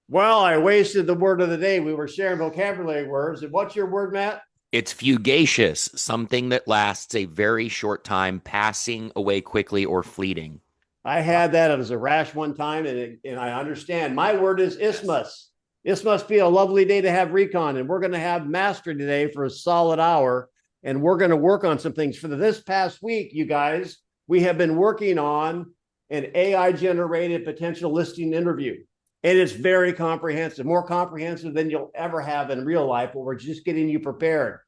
Well, I wasted the word of the day. We were sharing vocabulary words. And what's your word, Matt? It's fugacious, something that lasts a very short time, passing away quickly or fleeting. I had that as a rash one time, and I understand. My word is isthmus. This must be a lovely day to have recon, and we're going to have mastery today for a solid hour, and we're going to work on some things. For this past week, you guys, we have been working on an AI generated potential listing interview. And it's very comprehensive, more comprehensive than you'll ever have in real life, but we're just getting you prepared.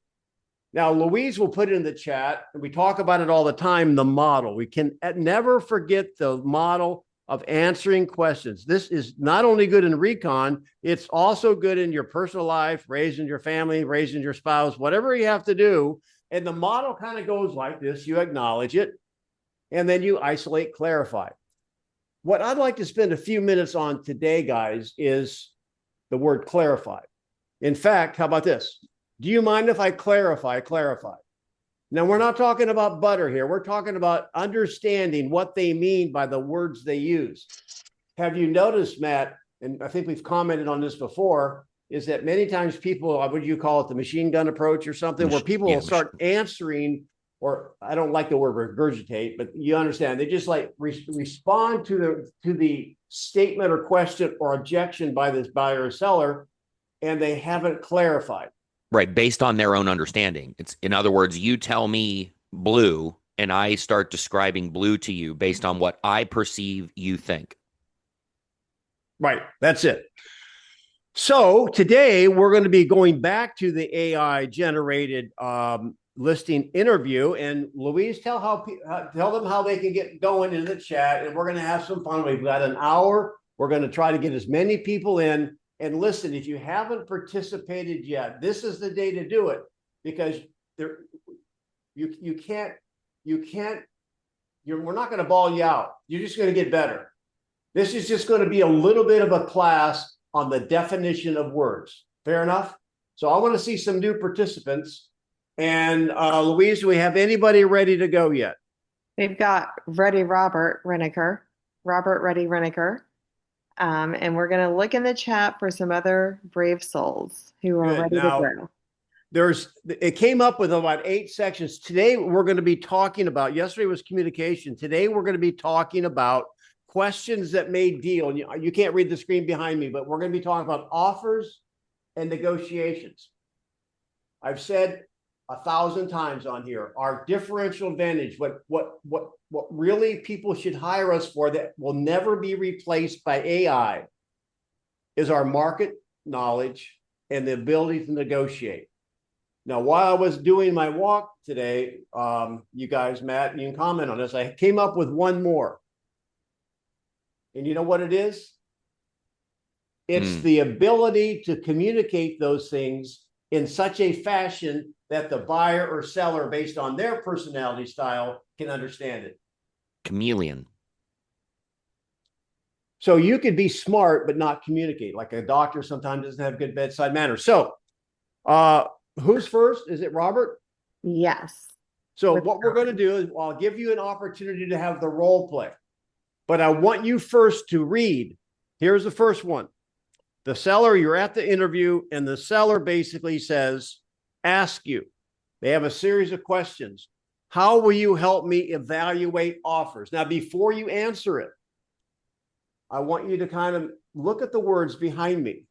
Now, Louise will put it in the chat, and we talk about it all the time, the model. We can never forget the model of answering questions. This is not only good in recon, it's also good in your personal life, raising your family, raising your spouse, whatever you have to do. And the model kind of goes like this. You acknowledge it, and then you isolate, clarify. What I'd like to spend a few minutes on today, guys, is the word clarify. In fact, how about this? Do you mind if I clarify? Now, we're not talking about butter here. We're talking about understanding what they mean by the words they use. Have you noticed, Matt, and I think we've commented on this before, is that many times people, what do you call it, the machine gun approach or something, where people will start answering, or I don't like the word regurgitate, but you understand, they just like respond to the statement or question or objection by this buyer or seller, and they haven't clarified. Right, based on their own understanding. It's, in other words, you tell me blue and I start describing blue to you based on what I perceive you think. Right, that's it. So today we're going to be going back to the AI generated listing interview, and Louise, tell them how they can get going in the chat, and we're going to have some fun. We've got an hour. We're going to try to get as many people in. And listen, if you haven't participated yet, this is the day to do it, because there you can't we're not going to ball you out. You're just going to get better. This is just going to be a little bit of a class on the definition of words. Fair enough? So I want to see some new participants. And Louise, do we have anybody ready to go yet? We've got Ready Robert Reneker, Robert Ready Reneker. And we're going to look in the chat for some other brave souls who are ready to go. It came up with about 8 sections. Today, we're going to be talking about, yesterday was communication. Today, we're going to be talking about questions that may deal. And you can't read the screen behind me, but we're going to be talking about offers and negotiations. I've said 1,000 times on here, our differential advantage, what really people should hire us for that will never be replaced by AI, is our market knowledge and the ability to negotiate. Now, while I was doing my walk today, you guys, Matt, you can comment on this, I came up with one more. And you know what it is? It's the ability to communicate those things in such a fashion that the buyer or seller, based on their personality style, can understand it. Chameleon. So you could be smart but not communicate. Like a doctor sometimes doesn't have good bedside manner. So who's first? Is it Robert? Yes. So what we're going to do is I'll give you an opportunity to have the role play. But I want you first to read. Here's the first one. The seller, you're at the interview, and the seller basically says, ask you. They have a series of questions. How will you help me evaluate offers? Now, before you answer it, I want you to kind of look at the words behind me.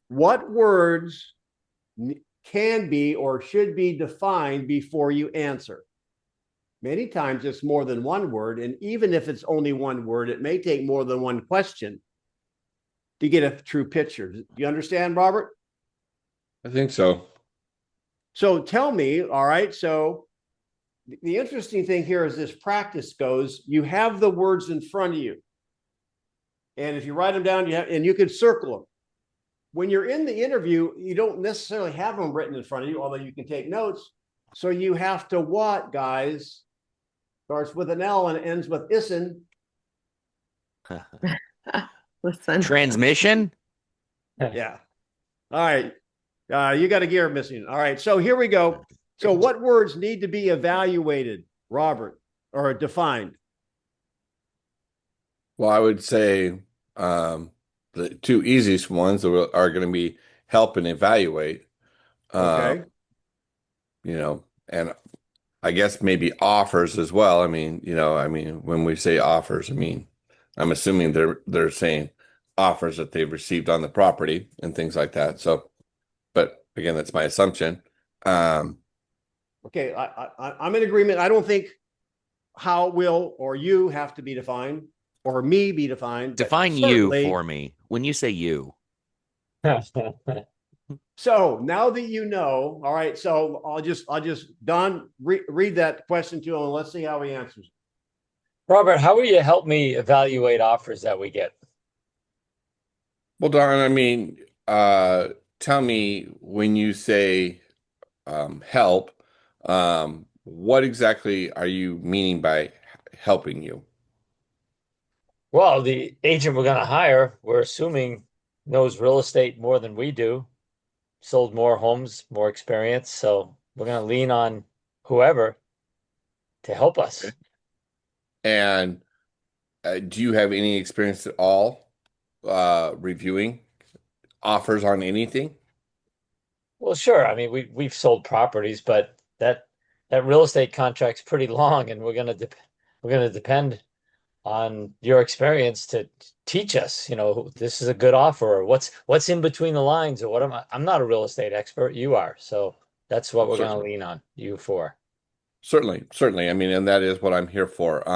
What words can be or should be defined before you answer? Many times it's more than one word, and even if it's only one word, it may take more than one question to get a true picture. Do you understand, Robert? I think so. So tell me, all right, so the interesting thing here as this practice goes, you have the words in front of you. And if you write them down, and you can circle them. When you're in the interview, you don't necessarily have them written in front of you, although you can take notes. So you have to what, guys? Starts with an L and ends with ison. Listen. Transmission? Yeah. All right. You got a gear missing. All right. So here we go. So what words need to be evaluated, Robert, or defined? Well, I would say the two easiest ones are going to be help and evaluate. Um, Okay. And I guess maybe offers as well. I mean, when we say offers, I'm assuming they're saying offers that they've received on the property and things like that. So, but again, that's my assumption. Um, Okay. I'm in agreement. I don't think how will or you have to be defined or me be defined, but Define you certainly. for me. When you say you, So now that you know, all right. So I'll just Don read that question to him and let's see how he answers. Robert, how will you help me evaluate offers that we get? well, Don, uh, tell me when you say help, what exactly are you meaning by helping you? Well, the agent we're going to hire, we're assuming knows real estate more than we do, sold more homes, more experience. So we're going to lean on whoever to help us. Okay. And do you have any experience at all reviewing offers on anything? Well, sure. I mean, we've sold properties, but that real estate contract's pretty long, and we're going to depend on your experience to teach us, this is a good offer, or what's in between the lines, or what am I? I'm not a real estate expert, you are. So that's what Well, we're going to certainly. lean on you for. Certainly, certainly. And that is what I'm here for.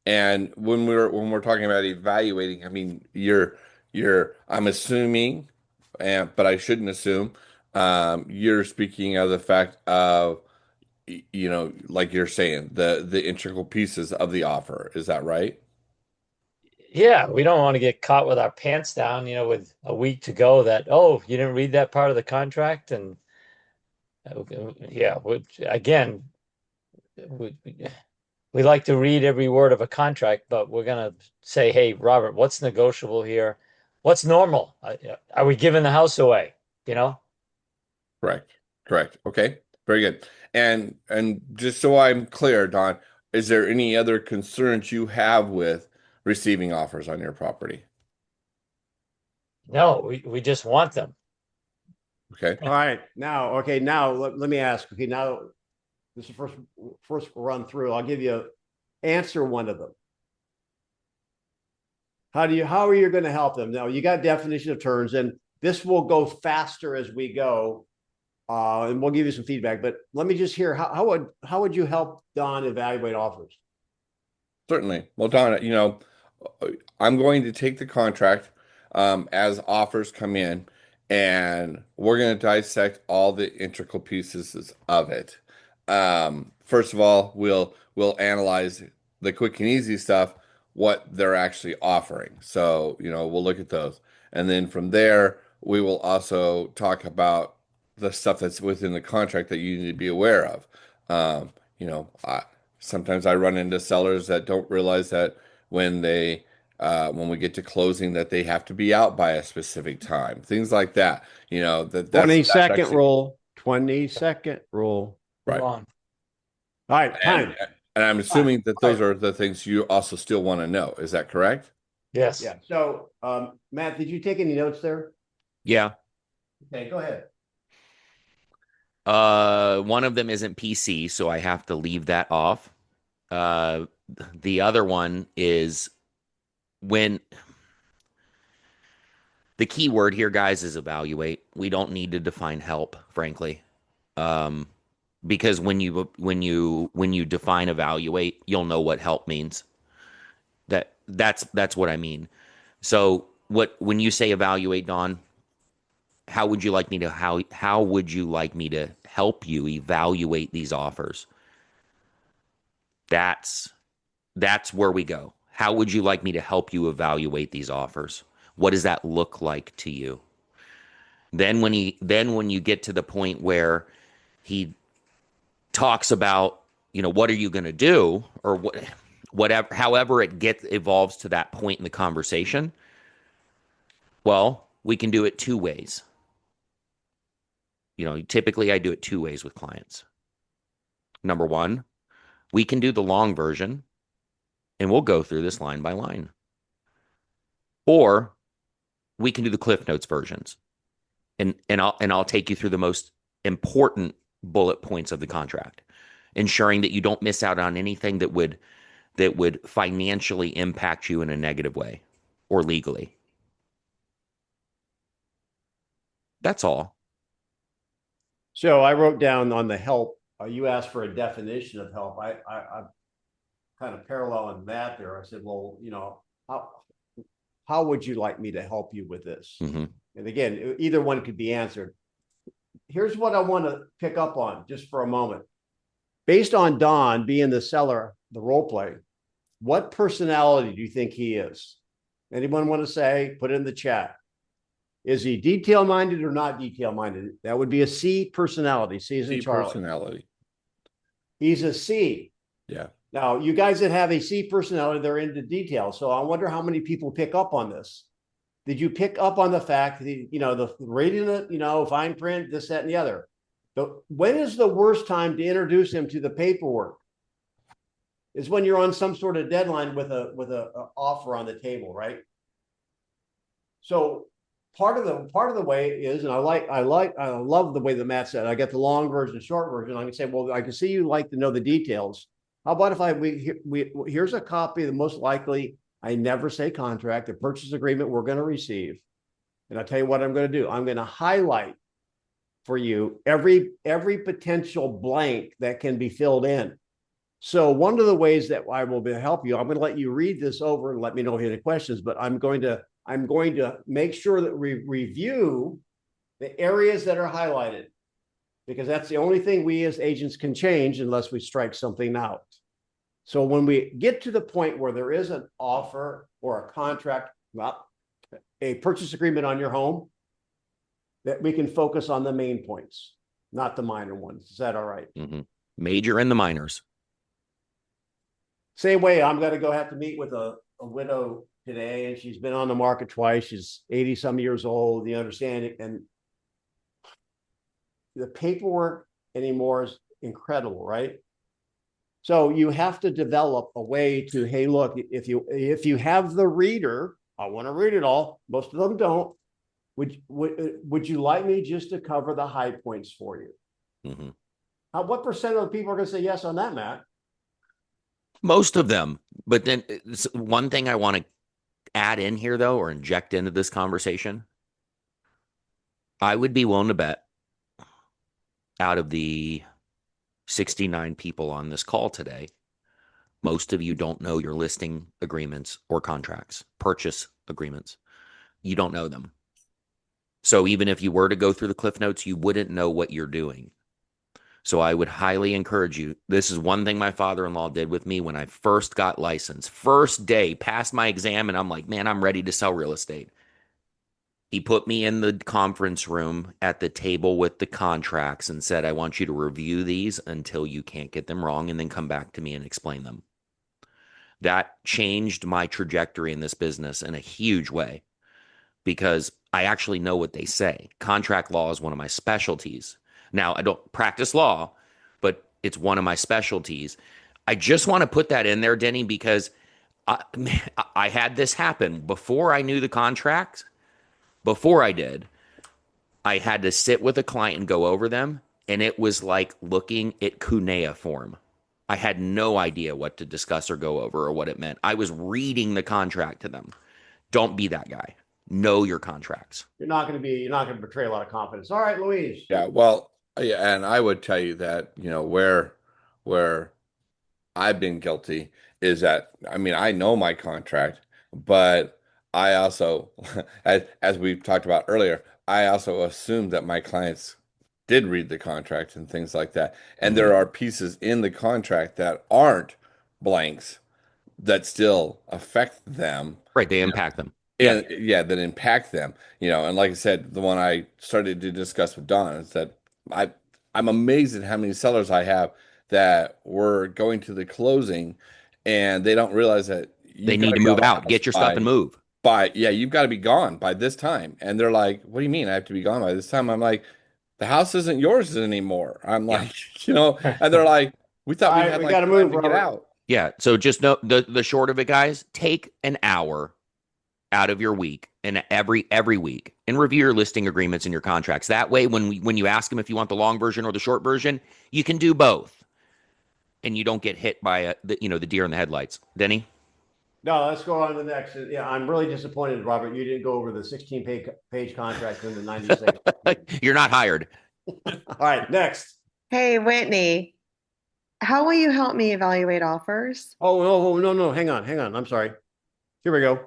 And when we're talking about evaluating, I'm assuming, but I shouldn't assume. You're speaking of the fact of, like you're saying, the integral pieces of the offer. Is that right? Yeah, we don't want to get caught with our pants down, with a week to go that, oh, you didn't read that part of the contract. And yeah, again, we, we like to read every word of a contract, but we're going to say, hey, Robert, what's negotiable here? What's normal? Are we giving the house away? You know? Correct. Correct. Okay. Very good. And just so I'm clear, Don, is there any other concerns you have with receiving offers on your property? No, we just want them. Okay. All right. Now let me ask. Okay. Now this is first run through. I'll give you answer one of them. How are you going to help them? Now you got definition of terms, and this will go faster as we go. And we'll give you some feedback, but let me just hear how would you help Don evaluate offers? Certainly. Well, Don, I'm going to take the contract as offers come in, and we're going to dissect all the integral pieces of it. First of all, we'll analyze the quick and easy stuff, what they're actually offering. So, we'll look at those. And then from there, we will also talk about the stuff that's within the contract that you need to be aware of. Sometimes I run into sellers that don't realize that when when we get to closing that they have to be out by a specific time, things like that. That's 20-second actually rule. 20-second rule. Move right. on. All right, And time. and I'm All right. assuming that All those right. are the things you also still want to know. Is that correct? Yes. Yeah. So, Matt, did you take any notes there? yeah. Okay, go ahead. One of them isn't PC, so I have to leave that off. Uh, the other one is when the key word here, guys, is evaluate. We don't need to define help, frankly. Um, because when you define evaluate, you'll know what help means. That's what I mean. So when you say evaluate, Don, how would you like me to help you evaluate these offers? That's that's where we go. How would you like me to help you evaluate these offers? What does that look like to you? Then when you get to the point where he talks about, what are you going to do, or whatever, however it evolves to that point in the conversation, well, we can do it two ways. Typically I do it two ways with clients. Number one, we can do the long version and we'll go through this line by line. Or we can do the Cliff Notes versions, and I'll take you through the most important bullet points of the contract, ensuring that you don't miss out on anything that would financially impact you in a negative way or legally. That's all. So I wrote down on the help, you asked for a definition of help. I'm kind of paralleling that there. I said, well, how would you like me to help you with this? Mm-hmm. And again, either one could be answered. Here's what I want to pick up on just for a moment. Based on Don being the seller, the role play, what personality do you think he is? Anyone want to say? Put it in the chat. Is he detail-minded or not detail-minded? That would be a C personality. C as in Charlie. Personality. He's a C. Yeah. Now, you guys that have a C personality, they're into detail. So I wonder how many people pick up on this. Did you pick up on the fact that, the reading it, fine print, this, that, and the other? But when is the worst time to introduce him to the paperwork? Is when you're on some sort of deadline with a offer on the table, right? So part of the way is, and I love the way that Matt said, I get the long version, short version. I can say, well, I can see you like to know the details. How about if here's a copy of the most likely, I never say contract, the purchase agreement we're going to receive. And I'll tell you what I'm going to do. I'm going to highlight for you every potential blank that can be filled in. So one of the ways that I will help you, I'm going to let you read this over and let me know if you have any questions, but I'm going to make sure that we review the areas that are highlighted, because that's the only thing we as agents can change unless we strike something out. So when we get to the point where there is an offer or a contract, a purchase agreement on your home, that we can focus on the main points, not the minor ones. Is that all right? Mm-hmm. Major and the minors. Same way, I'm going to have to meet with a widow today, and she's been on the market twice. She's 80 some years old. You understand it, and the paperwork anymore is incredible, right? So you have to develop a way to, hey, look, if you have the reader, I want to read it all. Most of them don't. Would you like me just to cover the high points for you? Mm-hmm. What percent of the people are going to say yes on that, Matt? Most of them. But then one thing I want to add in here, though, or inject into this conversation, I would be willing to bet out of the 69 people on this call today, most of you don't know your listing agreements or contracts, purchase agreements. You don't know them. So even if you were to go through the Cliff Notes, you wouldn't know what you're doing. So I would highly encourage you. This is one thing my father-in-law did with me when I first got licensed. First day, passed my exam, and I'm like, man, I'm ready to sell real estate. He put me in the conference room at the table with the contracts and said, I want you to review these until you can't get them wrong and then come back to me and explain them. That changed my trajectory in this business in a huge way because I actually know what they say. Contract law is one of my specialties. Now, I don't practice law, but it's one of my specialties. I just want to put that in there, Denny, because I had this happen before I knew the contracts. Before I did, I had to sit with a client and go over them, and it was like looking at cuneiform. I had no idea what to discuss or go over or what it meant. I was reading the contract to them. Don't be that guy. Know your contracts. You're not going to betray a lot of confidence. All right, Louise. Yeah, well, yeah, and I would tell you that, where I've been guilty is that, I mean, I know my contract, but I also, as we talked about earlier, I also assumed that my clients did read the contract and things like that. And there are pieces in the contract that aren't blanks that still affect them. Right, they impact them. And yeah, that impact them, and like I said, the one I started to discuss with Don is that I'm amazed at how many sellers I have that were going to the closing and they don't realize that they need to move out, get your stuff and move. You've got to be gone by this time. And they're like, what do you mean I have to be gone by this time? I'm like, the house isn't yours anymore. I'm like, and they're like, we thought we had got to move to get out. Yeah. So just know the short of it, guys, take an hour out of your week and every week, and review your listing agreements and your contracts. That way, when you ask them if you want the long version or the short version, you can do both, and you don't get hit by the deer in the headlights. Denny? No, let's go on to the next. Yeah, I'm really disappointed, Robert. You didn't go over the 16-page contract in the 96. You're not hired. All right, next. Hey, Whitney, how will you help me evaluate offers? No. Hang on. I'm sorry. Here we go.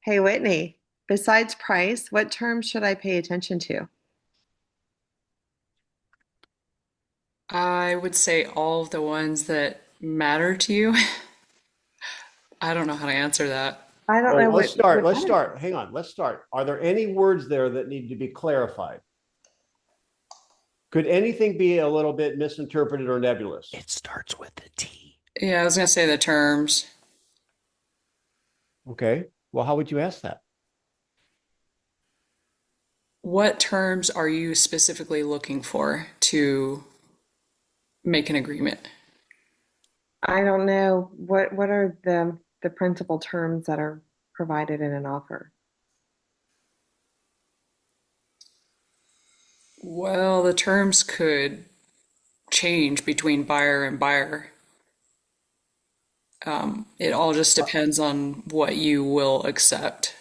Hey, Whitney, besides price, what terms should I pay attention to? I would say all of the ones that matter to you. I don't know how to answer that. I don't know Let's start. what Let's start. Hang on. Let's start. Are there any words there that need to be clarified? Could anything be a little bit misinterpreted or nebulous? It starts with a T. Yeah, I was gonna say the terms. Okay. Well, how would you ask that? What terms are you specifically looking for to make an agreement? I don't know what are the principal terms that are provided in an offer. Well, the terms could change between buyer and buyer. It all just depends on what you will accept.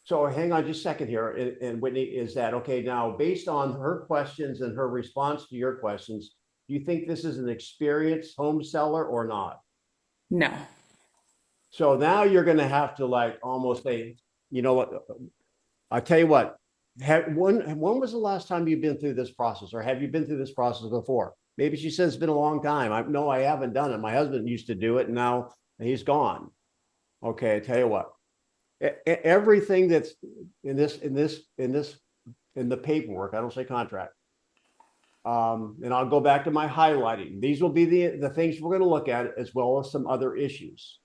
So hang on just a second here. And Whitney, is that okay? Now, based on her questions and her response to your questions, do you think this is an experienced home seller or not? No. So now you're going to have to like almost say, you know what? I'll tell you what. When was the last time you've been through this process, or have you been through this process before? Maybe she says it's been a long time. I haven't done it. My husband used to do it, and now he's gone. Okay, I tell you what. Everything that's in the paperwork, I don't say contract. And I'll go back to my highlighting. These will be the things we're going to look at, as well as some other issues.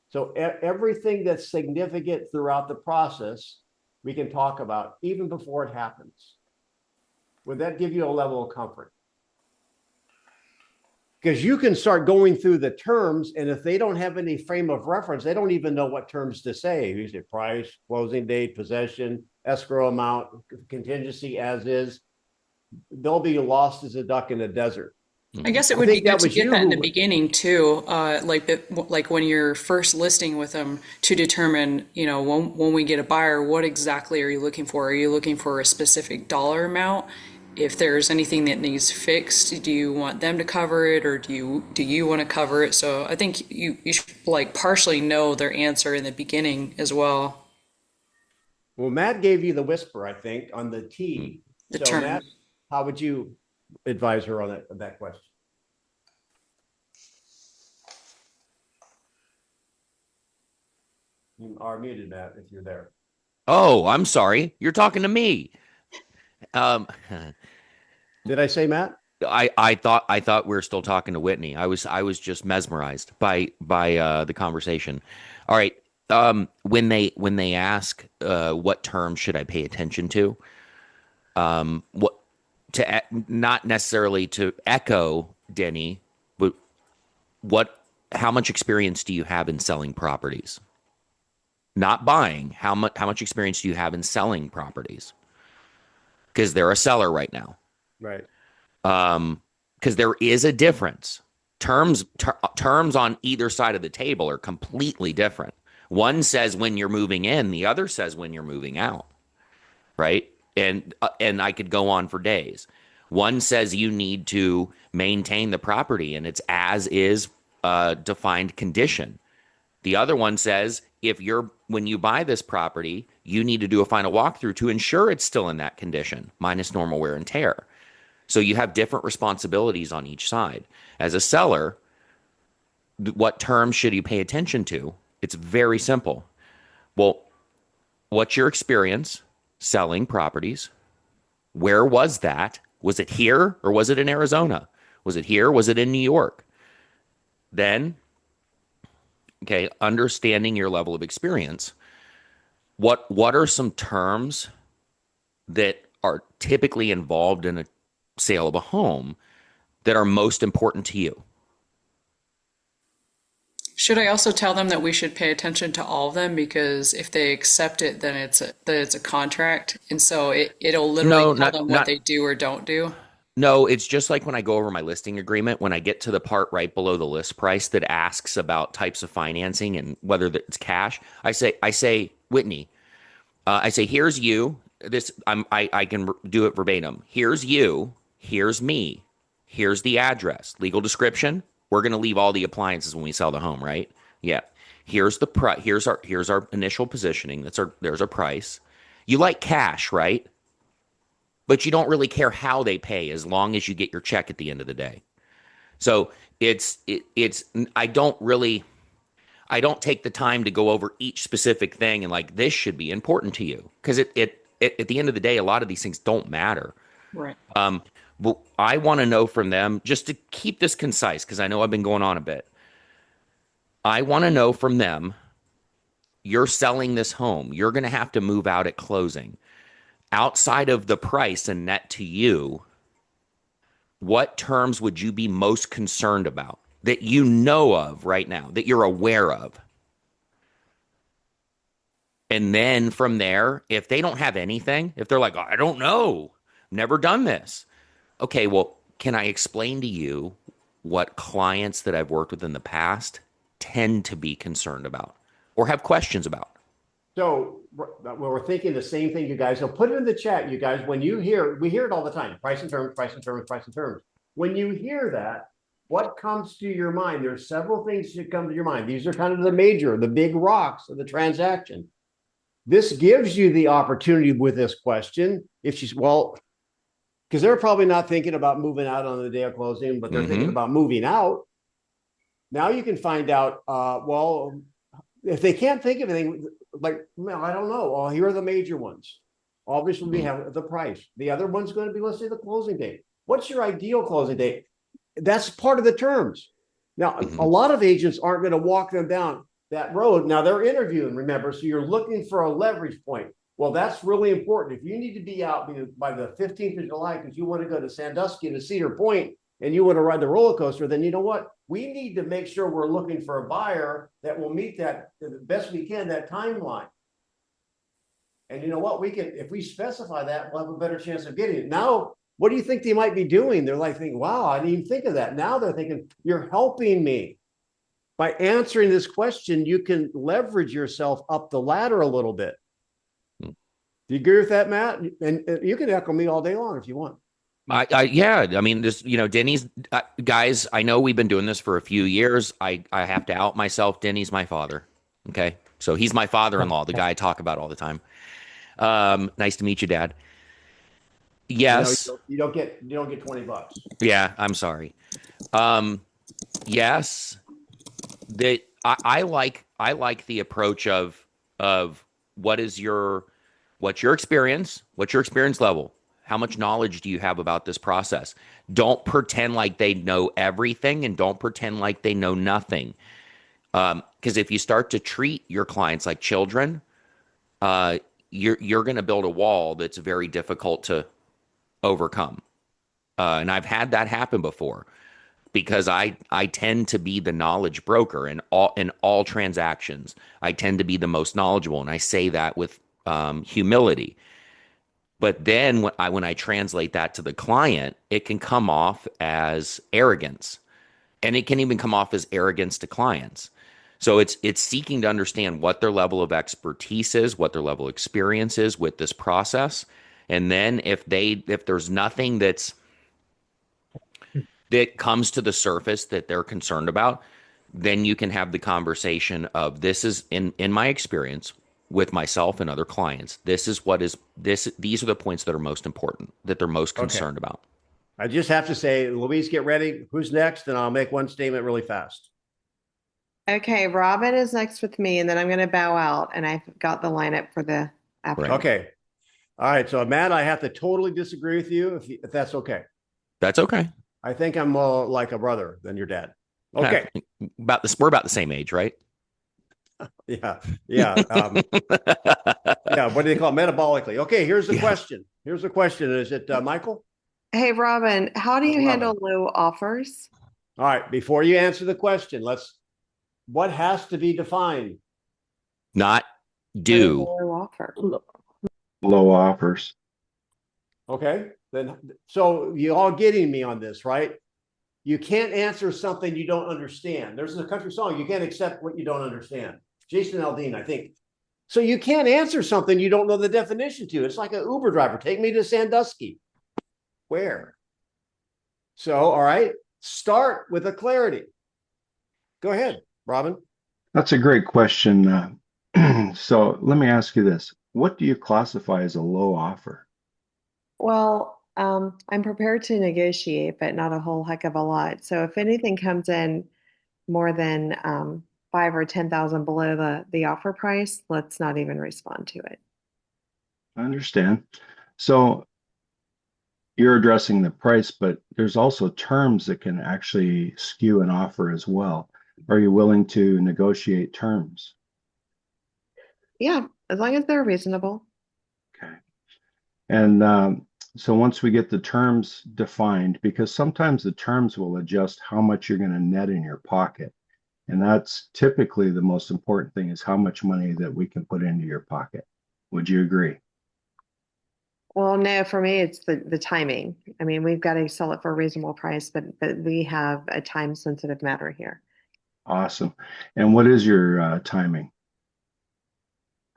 So everything that's significant throughout the process, we can talk about even before it happens. Would that give you a level of comfort? Because you can start going through the terms, and if they don't have any frame of reference, they don't even know what terms to say. Usually price, closing date, possession, escrow amount, contingency as is. They'll be lost as a duck in a desert. I guess it would be good to get that in the beginning too, like when you're first listing with them, to determine, when we get a buyer, what exactly are you looking for? Are you looking for a specific dollar amount? If there's anything that needs fixed, do you want them to cover it, or do you want to cover it? So I think you should like partially know their answer in the beginning as well. Well, Matt gave you the whisper, I think, on the T. The so term. Matt, how would you advise her on that question? You are muted, Matt, if you're there. Oh, I'm sorry. You're talking to me. Did I say Matt? I thought we were still talking to Whitney. I was just mesmerized by the conversation. All right. When they ask what term should I pay attention to, not necessarily to echo Denny, but how much experience do you have in selling properties? Not buying. How much experience do you have in selling properties? Because they're a seller right now. Right. Because there is a difference. Terms on either side of the table are completely different. One says when you're moving in, the other says when you're moving out. Right? And I could go on for days. One says you need to maintain the property and it's as is defined condition. The other one says when you buy this property, you need to do a final walkthrough to ensure it's still in that condition, minus normal wear and tear. So you have different responsibilities on each side. As a seller, what terms should you pay attention to? It's very simple. Well, what's your experience selling properties? Where was that? Was it here or was it in Arizona? Was it here? Was it in New York? Then, okay, understanding your level of experience. What are some terms that are typically involved in a sale of a home that are most important to you? Should I also tell them that we should pay attention to all of them, because if they accept it, then it's a contract, and so it'll literally No, tell not them what not they do or don't do. no, it's just like when I go over my listing agreement, when I get to the part right below the list price that asks about types of financing and whether it's cash, I say, Whitney, I say, here's you. I can do it verbatim. Here's you. Here's me. Here's the address. Legal description. We're going to leave all the appliances when we sell the home, right? Yeah. Here's the price. Here's our initial positioning. There's our price. You like cash, right? But you don't really care how they pay as long as you get your check at the end of the day. So it's I don't take the time to go over each specific thing and like this should be important to you, because it at the end of the day a lot of these things don't matter. Right. But I want to know from them, just to keep this concise, because I know I've been going on a bit. I want to know from them, you're selling this home. You're going to have to move out at closing. Outside of the price and net to you, what terms would you be most concerned about that you know of right now, that you're aware of? And then from there, if they don't have anything, if they're like, oh, I don't know, never done this. Okay, well, can I explain to you what clients that I've worked with in the past tend to be concerned about or have questions about? So we're thinking the same thing, you guys. So put it in the chat, you guys. When you hear, we hear it all the time: price and terms, price and terms, price and terms. When you hear that, what comes to your mind? There's several things that come to your mind. These are kind of the big rocks of the transaction. This gives you the opportunity with this question. If she's, well, because they're probably not thinking about moving out on the day of closing, but they're thinking about moving out. Now you can find out, well, if they can't think of anything, like, well, I don't know. Well, here are the major ones. Obviously, we have the price. The other one's going to be, let's say, the closing date. What's your ideal closing date? That's part of the terms. Now, a lot of agents aren't going to walk them down that road. Now, they're interviewing, remember, so you're looking for a leverage point. Well, that's really important. If you need to be out by the 15th of July because you want to go to Sandusky to Cedar Point and you want to ride the roller coaster, then you know what? We need to make sure we're looking for a buyer that will meet that the best we can, that timeline. And you know what? We can, if we specify that, we'll have a better chance of getting it. Now, what do you think they might be doing? They're like thinking, wow, I didn't even think of that. Now they're thinking, you're helping me. By answering this question, you can leverage yourself up the ladder a little bit. Do you agree with that, Matt? And you can echo me all day long if you want. Yeah. I mean, this, Denny's guys, I know we've been doing this for a few years. I have to out myself. Denny's my father. Okay. So he's my father-in-law, the guy I talk about all the time. Nice to meet you, Dad. Yes. You don't get $20. Yeah. I'm sorry. Yes. That I like the approach of what's your experience? What's your experience level? How much knowledge do you have about this process? Don't pretend like they know everything and don't pretend like they know nothing. Because if you start to treat your clients like children, you're going to build a wall that's very difficult to overcome. And I've had that happen before because I tend to be the knowledge broker in all transactions. I tend to be the most knowledgeable, and I say that with humility. But then when I translate that to the client, it can come off as arrogance, and it can even come off as arrogance to clients. So it's seeking to understand what their level of expertise is, what their level of experience is with this process, and then if there's nothing that comes to the surface that they're concerned about, then you can have the conversation of, this is in my experience with myself and other clients, these are the points that are most important, that they're most concerned about. I just have to say, Louise, get ready. Who's next? And I'll make one statement really fast. Okay, Robin is next with me, and then I'm going to bow out, and I've got the lineup for the after. Right. Okay. All right. So, Matt, I have to totally disagree with you if that's okay. That's okay. I think I'm more like a brother than your dad. Okay. We're about the same age, right? Yeah. Yeah. Yeah. What do they call it? Metabolically? Okay. Here's the question. Is it Michael? Hey, Robin, how do you handle low offers? All right. Before you answer the question, What has to be defined? Not What is do. a low offer? Low offers. Okay, then, so you all getting me on this, right? You can't answer something you don't understand. There's a country song, you can't accept what you don't understand. Jason Aldean, I think. So you can't answer something you don't know the definition to. It's like an Uber driver. Take me to Sandusky. Where? So, all right, start with a clarity. Go ahead, Robin. That's a great question. So let me ask you this. What do you classify as a low offer? Well, I'm prepared to negotiate, but not a whole heck of a lot. So if anything comes in more than 5 or 10,000 below the offer price, let's not even respond to it. I understand. So you're addressing the price, but there's also terms that can actually skew an offer as well. Are you willing to negotiate terms? Yeah, as long as they're reasonable. Okay. And so once we get the terms defined, because sometimes the terms will adjust how much you're going to net in your pocket. And that's typically the most important thing, is how much money that we can put into your pocket. Would you agree? Well, no, for me, it's the timing. I mean, we've got to sell it for a reasonable price, but we have a time sensitive matter here. Awesome. And what is your timing?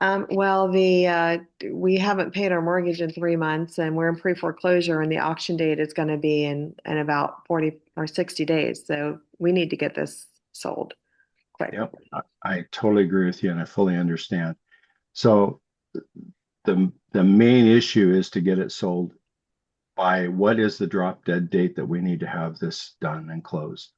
Well, we haven't paid our mortgage in 3 months, and we're in pre-foreclosure, and the auction date is going to be in about 40 or 60 days. So we need to get this sold quick. Yep, I totally agree with you, and I fully understand. So the main issue is to get it sold by what is the drop dead date that we need to have this done and closed?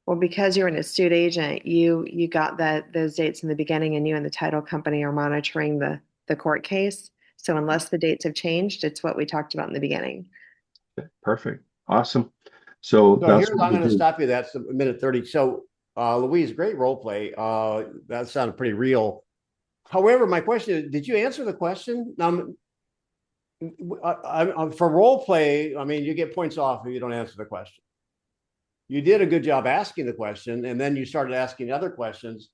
Well, because you're an astute agent, you got those dates in the beginning, and you and the title company are monitoring the court case. So unless the dates have changed, it's what we talked about in the beginning. Perfect. Awesome. So So that's here's, what I'm we going to do. stop you. That's a minute 30. So Louise, great role play. That sounded pretty real. However, my question is, did you answer the question? For role play, I mean, you get points off if you don't answer the question. You did a good job asking the question, and then you started asking other questions.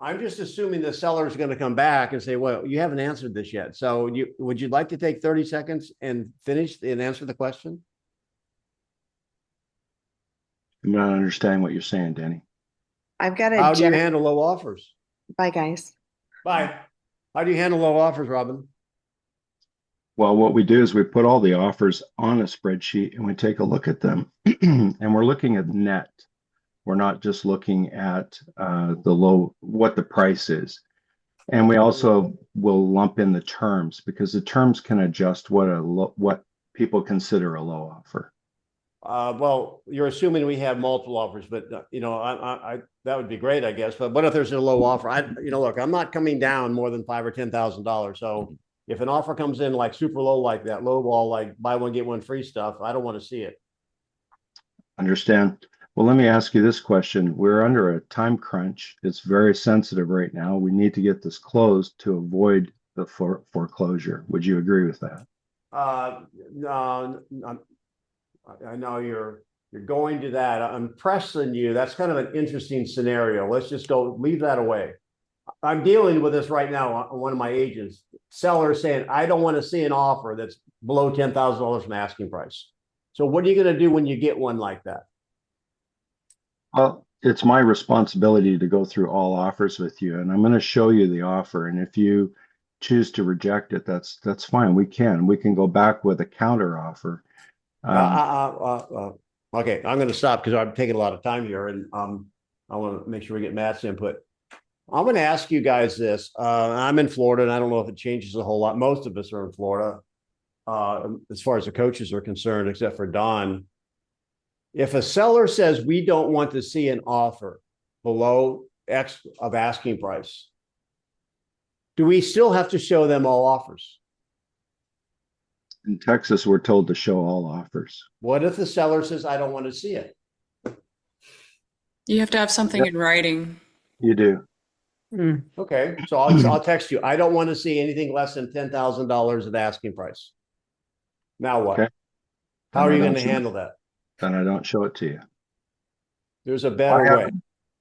I'm just assuming the seller is going to come back and say, well, you haven't answered this yet. So would you like to take 30 seconds and finish and answer the question? I'm not understanding what you're saying, Denny. I've got How a do you handle low offers? Bye, guys. Bye. How do you handle low offers, Robin? Well, what we do is we put all the offers on a spreadsheet and we take a look at them, and we're looking at net. We're not just looking at what the price is. And we also will lump in the terms, because the terms can adjust what people consider a low offer. Well, you're assuming we have multiple offers, but I that would be great, I guess. But what if there's a low offer? Look, I'm not coming down more than $5,000 or $10,000. So if an offer comes in like super low, like that low ball, like buy one get one free stuff, I don't want to see it. Understand? Well, let me ask you this question. We're under a time crunch. It's very sensitive right now. We need to get this closed to avoid the foreclosure. Would you agree with that? No, I know you're going to that. I'm pressing you. That's kind of an interesting scenario. Let's just leave that away. I'm dealing with this right now on one of my agents. Seller saying, I don't want to see an offer that's below $10,000 from asking price. So what are you going to do when you get one like that? Well, it's my responsibility to go through all offers with you, and I'm going to show you the offer. And if you choose to reject it, that's fine. We can go back with a counter offer. Okay, I'm going to stop because I'm taking a lot of time here, and I want to make sure we get Matt's input. I'm going to ask you guys this. I'm in Florida, and I don't know if it changes a whole lot. Most of us are in Florida, as far as the coaches are concerned, except for Don. If a seller says we don't want to see an offer below X of asking price, do we still have to show them all offers? In Texas, we're told to show all offers. What if the seller says, I don't want to see it? You have to have something in writing. You do. Okay, so I'll text you. I don't want to see anything less than $10,000 of asking price. Now what? Okay. How are you going to handle that? Then I don't show it to you. There's a better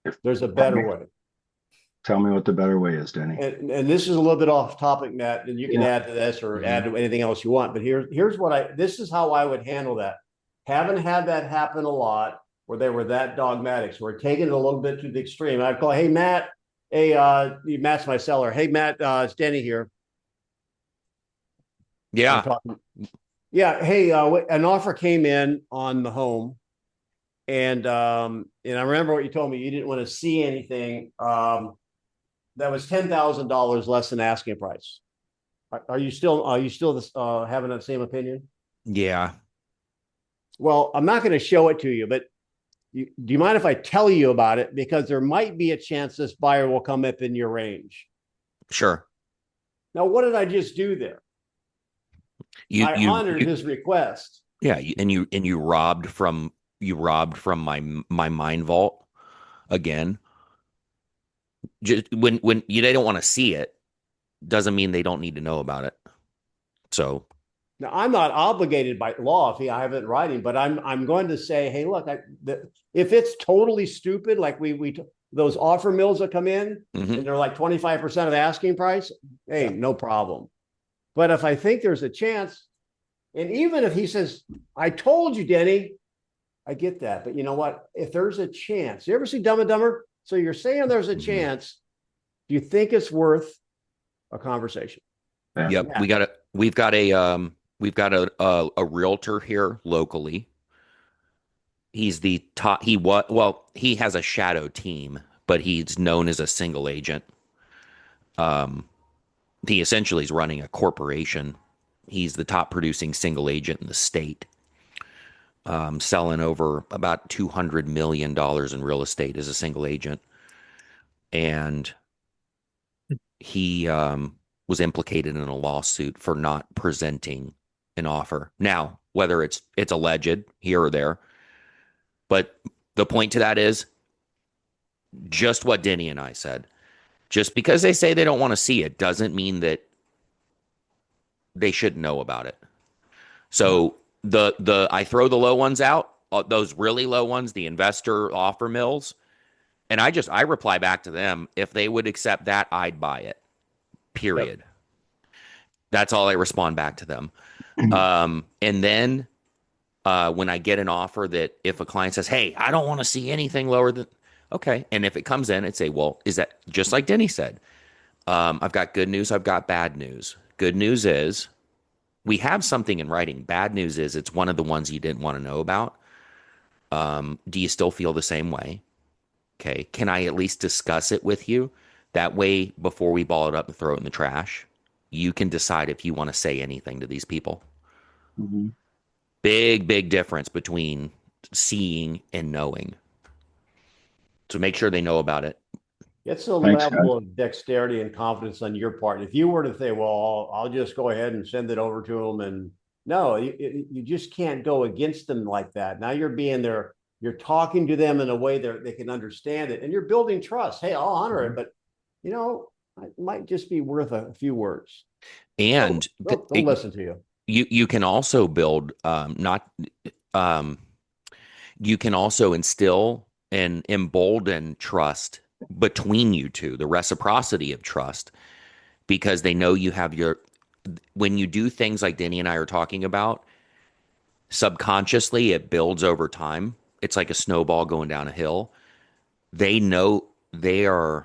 way. There's a better way. Tell me what the better way is, Denny. And this is a little bit off topic, Matt, and you can add to this or add to anything else you want. But here's what this is how I would handle that. Haven't had that happen a lot where they were that dogmatic. So we're taking it a little bit to the extreme. I'd call, hey, Matt, Matt's my seller. Hey, Matt, it's Denny here. Yeah. Yeah. Hey, an offer came in on the home. And I remember what you told me. You didn't want to see anything. That was $10,000 less than asking price. Are you still having that same opinion? Yeah. Well, I'm not going to show it to you, but do you mind if I tell you about it? Because there might be a chance this buyer will come up in your range. Sure. Now, what did I just do there? I honored his request. Yeah, and you robbed from my mind vault again. Just when they don't want to see it, doesn't mean they don't need to know about it. So now I'm not obligated by law if I have it in writing, but I'm going to say, hey, look, if it's totally stupid, like those offer mills that come in and they're like 25% of the asking price, hey, no problem. But if I think there's a chance, and even if he says, I told you, Denny, I get that. But you know what? If there's a chance, you ever see Dumb and Dumber? So you're saying there's a chance. Do you think it's worth a conversation? Yeah. Yep. Yeah. We've got a realtor here locally. He's the top. He has a shadow team, but he's known as a single agent. He essentially is running a corporation. He's the top producing single agent in the state. Selling over about $200 million in real estate as a single agent. And he was implicated in a lawsuit for not presenting an offer. Now, whether it's alleged here or there, but the point to that is just what Denny and I said. Just because they say they don't want to see it doesn't mean they should know about it. So I throw the low ones out, those really low ones, the investor offer mills, and I reply back to them. If they would accept that, I'd buy it. Period. Yep. That's all I respond back to them. And then when I get an offer that if a client says, hey, I don't want to see anything lower than, okay. And if it comes in, I'd say, well, is that just like Denny said? I've got good news. I've got bad news. Good news is we have something in writing. Bad news is it's one of the ones you didn't want to know about. Do you still feel the same way? Okay. Can I at least discuss it with you? That way, before we ball it up and throw it in the trash, you can decide if you want to say anything to these people. Mm-hmm. Big difference between seeing and knowing. So make sure they know about it. It's a level of dexterity and confidence on your part. If you were to say, well, I'll just go ahead and send it over to them. And no, you just can't go against them like that. Now you're being there. You're talking to them in a way that they can understand it. And you're building trust. Hey, I'll honor it. But, it might just be worth a few words. And they'll listen to you. You can also build, you can also instill and embolden trust between you two, the reciprocity of trust, because they know you have when you do things like Denny and I are talking about, subconsciously it builds over time. It's like a snowball going down a hill. They know they are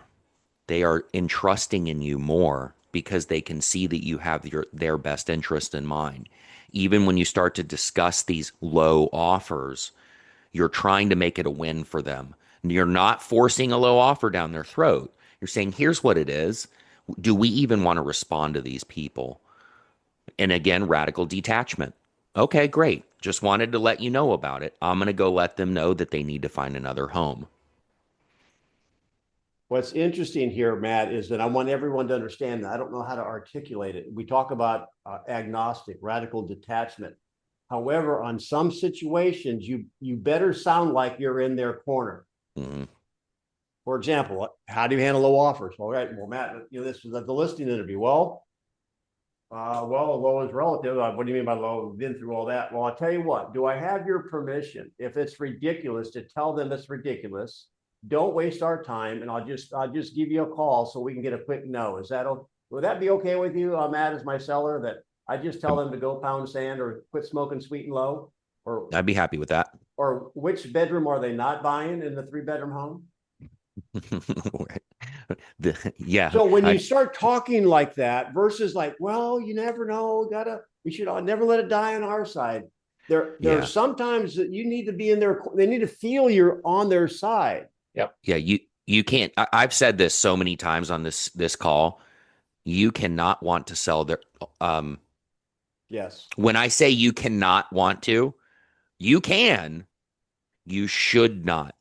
entrusting in you more because they can see that you have their best interest in mind. Even when you start to discuss these low offers, you're trying to make it a win for them. You're not forcing a low offer down their throat. You're saying, here's what it is. Do we even want to respond to these people? And again, radical detachment. Okay, great. Just wanted to let you know about it. I'm going to go let them know that they need to find another home. What's interesting here, Matt, is that I want everyone to understand that I don't know how to articulate it. We talk about agnostic, radical detachment. However, on some situations, you better sound like you're in their corner. Mm-hmm. For example, how do you handle low offers? All right, well, Matt, this was at the listing interview. Well, low is relative. What do you mean by low? We've been through all that. Well, I'll tell you what. Do I have your permission, if it's ridiculous, to tell them it's ridiculous? don't waste our time, and I'll just give you a call so we can get a quick no. Would that be okay with you, Matt, as my seller, that I just tell them to go pound sand or quit smoking sweet and low? Or I'd be happy with that. Or which bedroom are they not buying in the 3-bedroom home? Yeah. So when you start talking like that versus like, well, you never know, we should never let it die on our side. There are sometimes that you need to be in there. They need to feel you're on their side. Yep. Yeah. You can't, I've said this so many times on this call. You cannot want to sell their, yes. When I say you cannot want to, you can, you should not.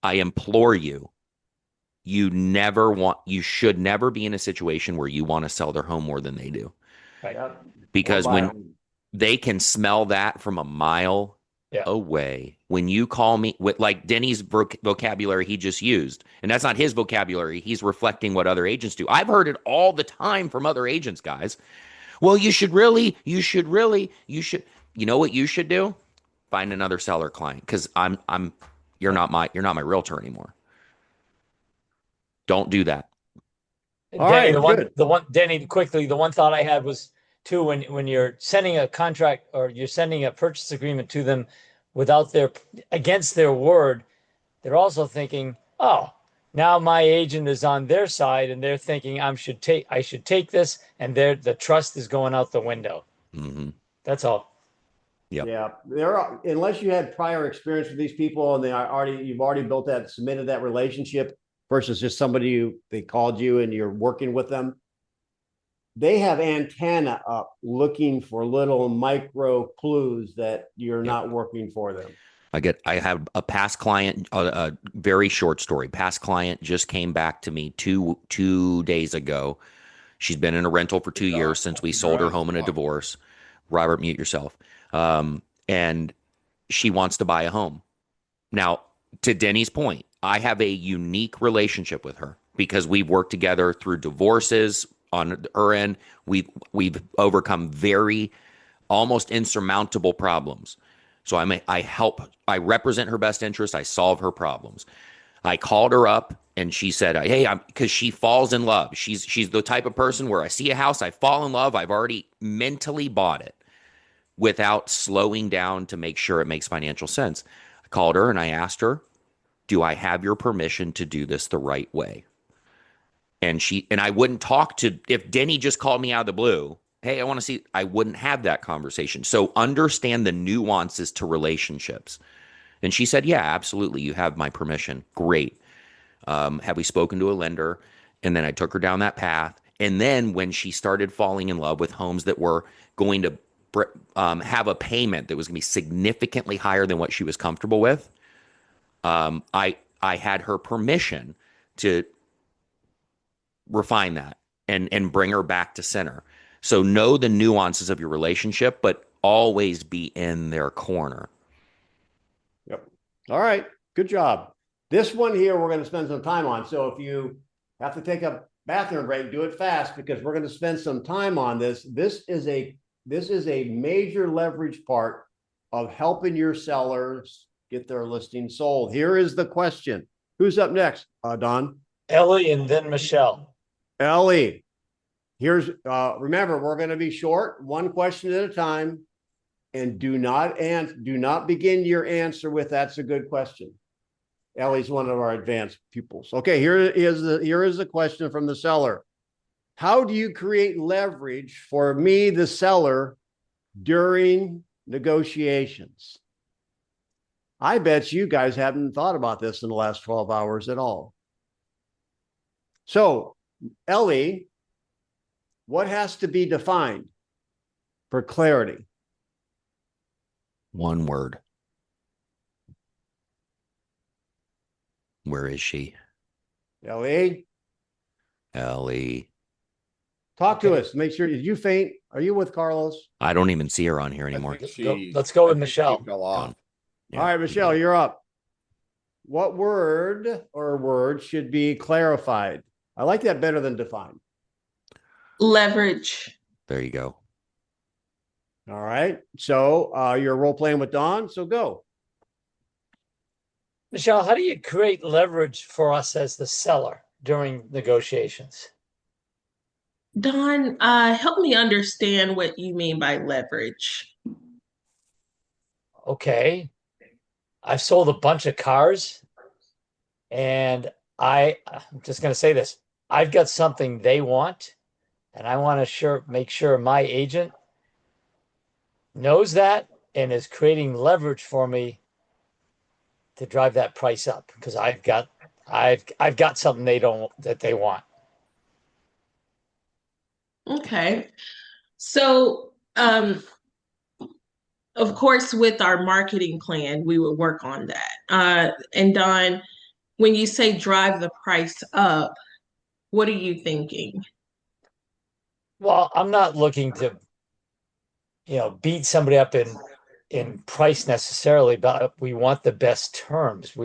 I implore you. You should never be in a situation where you want to sell their home more than they do. Right. Because when they can smell that from a mile away, when you call me with like Denny's vocabulary he just used, and that's not his vocabulary, he's reflecting what other agents do. I've heard it all the time from other agents, guys. Well, you should, you know what you should do? Find another seller client, because you're not my realtor anymore. Don't do that. Denny, Denny, quickly, the one thought I had was too, when you're sending a contract or you're sending a purchase agreement to them against their word, they're also thinking, oh, now my agent is on their side and they're thinking I should take this, and the trust is going out the window. Mm-hmm. That's all. Yep. Yeah. Unless you had prior experience with these people and you've already built that, cemented that relationship versus just somebody they called you and you're working with them. They have antenna up looking for little micro clues that you're not working for them. I have a past client, a very short story. Past client just came back to me two days ago. She's been in a rental for 2 years since we sold her home in a divorce. Robert, mute yourself. And she wants to buy a home. Now, to Denny's point, I have a unique relationship with her because we've worked together through divorces on her end. We've overcome very almost insurmountable problems. So I represent her best interest. I solve her problems. I called her up and she said, hey, because she falls in love. She's the type of person where I see a house, I fall in love. I've already mentally bought it without slowing down to make sure it makes financial sense. I called her and I asked her, do I have your permission to do this the right way? And I wouldn't talk to, if Denny just called me out of the blue, hey, I want to see, I wouldn't have that conversation. So understand the nuances to relationships. And she said, yeah, absolutely. You have my permission. Great. Have we spoken to a lender? And then I took her down that path. And then when she started falling in love with homes that were going to have a payment that was going to be significantly higher than what she was comfortable with, I had her permission to refine that and bring her back to center. So know the nuances of your relationship, but always be in their corner. Yep. All right. Good job. This one here, we're going to spend some time on. So if you have to take a bathroom break, do it fast because we're going to spend some time on this. This is a major leverage part of helping your sellers get their listing sold. Here is the question. Who's up next, Don? Ellie and then Michelle. Ellie, remember, we're going to be short, one question at a time, and do not begin your answer with "that's a good question." Ellie's one of our advanced pupils. Okay, here is the question from the seller. How do you create leverage for me, the seller, during negotiations? I bet you guys haven't thought about this in the last 12 hours at all. So, Ellie, what has to be defined for clarity? One word. Where is she? Ellie? Talk to us. Make sure. Did you faint? Are you with Carlos? I don't even see her on here anymore. Let's go with Michelle. Yeah. All right, Michelle, you're up. What word or words should be clarified? I like that better than defined. Leverage. There you go. All right. So you're role playing with Dawn. So go. Michelle, how do you create leverage for us as the seller during negotiations? Don, help me understand what you mean by leverage. Okay, I've sold a bunch of cars, and I'm just going to say this. I've got something they want, and I want to make sure my agent knows that and is creating leverage for me to drive that price up because I've got something they want. Okay. So, of course, with our marketing plan, we would work on that. And Don, when you say drive the price up, what are you thinking? Well, I'm not looking to, beat somebody up in price necessarily, but we want the best terms.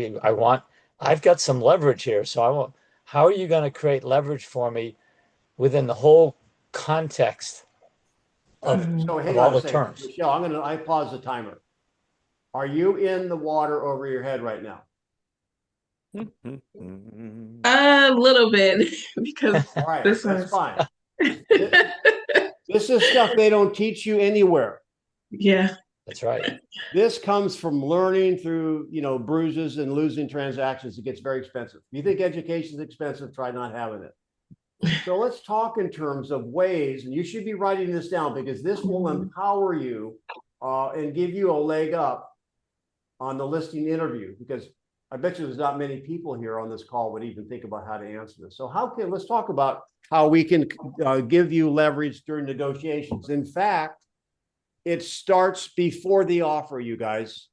I've got some leverage here, so how are you going to create leverage for me within the whole context of, So of hang all on a the second. terms? Michelle, I pause the timer. Are you in the water over your head right now? A little bit, because All right, this that's one's, fine. This is stuff they don't teach you anywhere. yeah. That's right. This comes from learning through, bruises and losing transactions. It gets very expensive. You think education is expensive? Try not having it. So let's talk in terms of ways, and you should be writing this down because this will empower you and give you a leg up on the listing interview, because I bet you there's not many people here on this call would even think about how to answer this. So let's talk about how we can give you leverage during negotiations. In fact, it starts before the offer, you guys.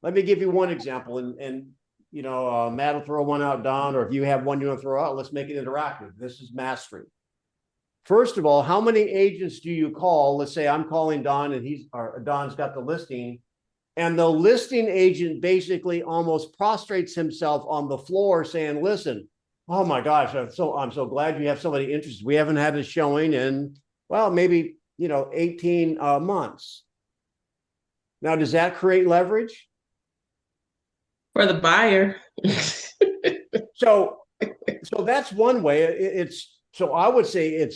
Let me give you one example, and Matt will throw one out, Don, or if you have one you want to throw out, let's make it interactive. This is mastery. First of all, how many agents do you call? Let's say I'm calling Don and Don's got the listing, and the listing agent basically almost prostrates himself on the floor saying, listen, oh my gosh, I'm so glad you have somebody interested. We haven't had a showing in, well, maybe 18 months. Now, does that create leverage? For the buyer. So that's one way. So I would say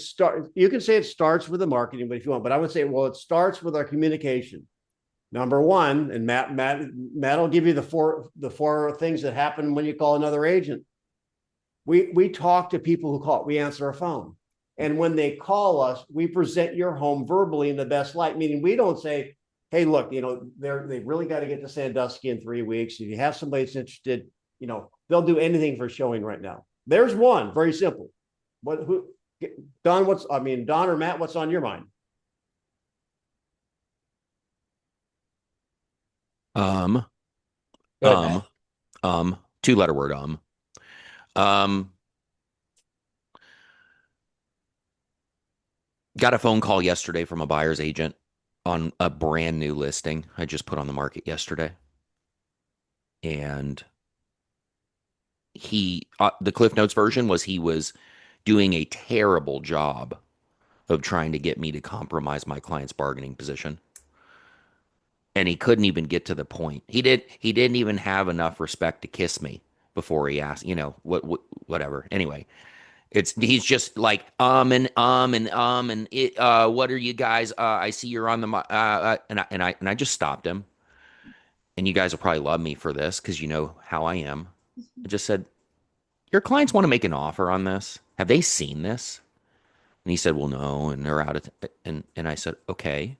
you can say it starts with the marketing, but if you want, but I would say, well, it starts with our communication. Number one, and Matt will give you the four things that happen when you call another agent. We talk to people who call. We answer a phone. And when they call us, we present your home verbally in the best light, meaning we don't say, hey, look, they've really got to get to Sandusky in 3 weeks. If you have somebody that's interested, they'll do anything for showing right now. There's one, very simple. Don or Matt, what's on your mind? Two-letter word, got a phone call yesterday from a buyer's agent on a brand new listing I just put on the market yesterday. And the Cliffnotes version was he was doing a terrible job of trying to get me to compromise my client's bargaining position. And he couldn't even get to the point. He didn't even have enough respect to kiss me before he asked, whatever. Anyway, he's just like and what are you guys? I see you're on the and I just stopped him. And you guys will probably love me for this because you know how I am. I just said, your clients want to make an offer on this. Have they seen this? And he said, well, no, and they're out of and I said, okay.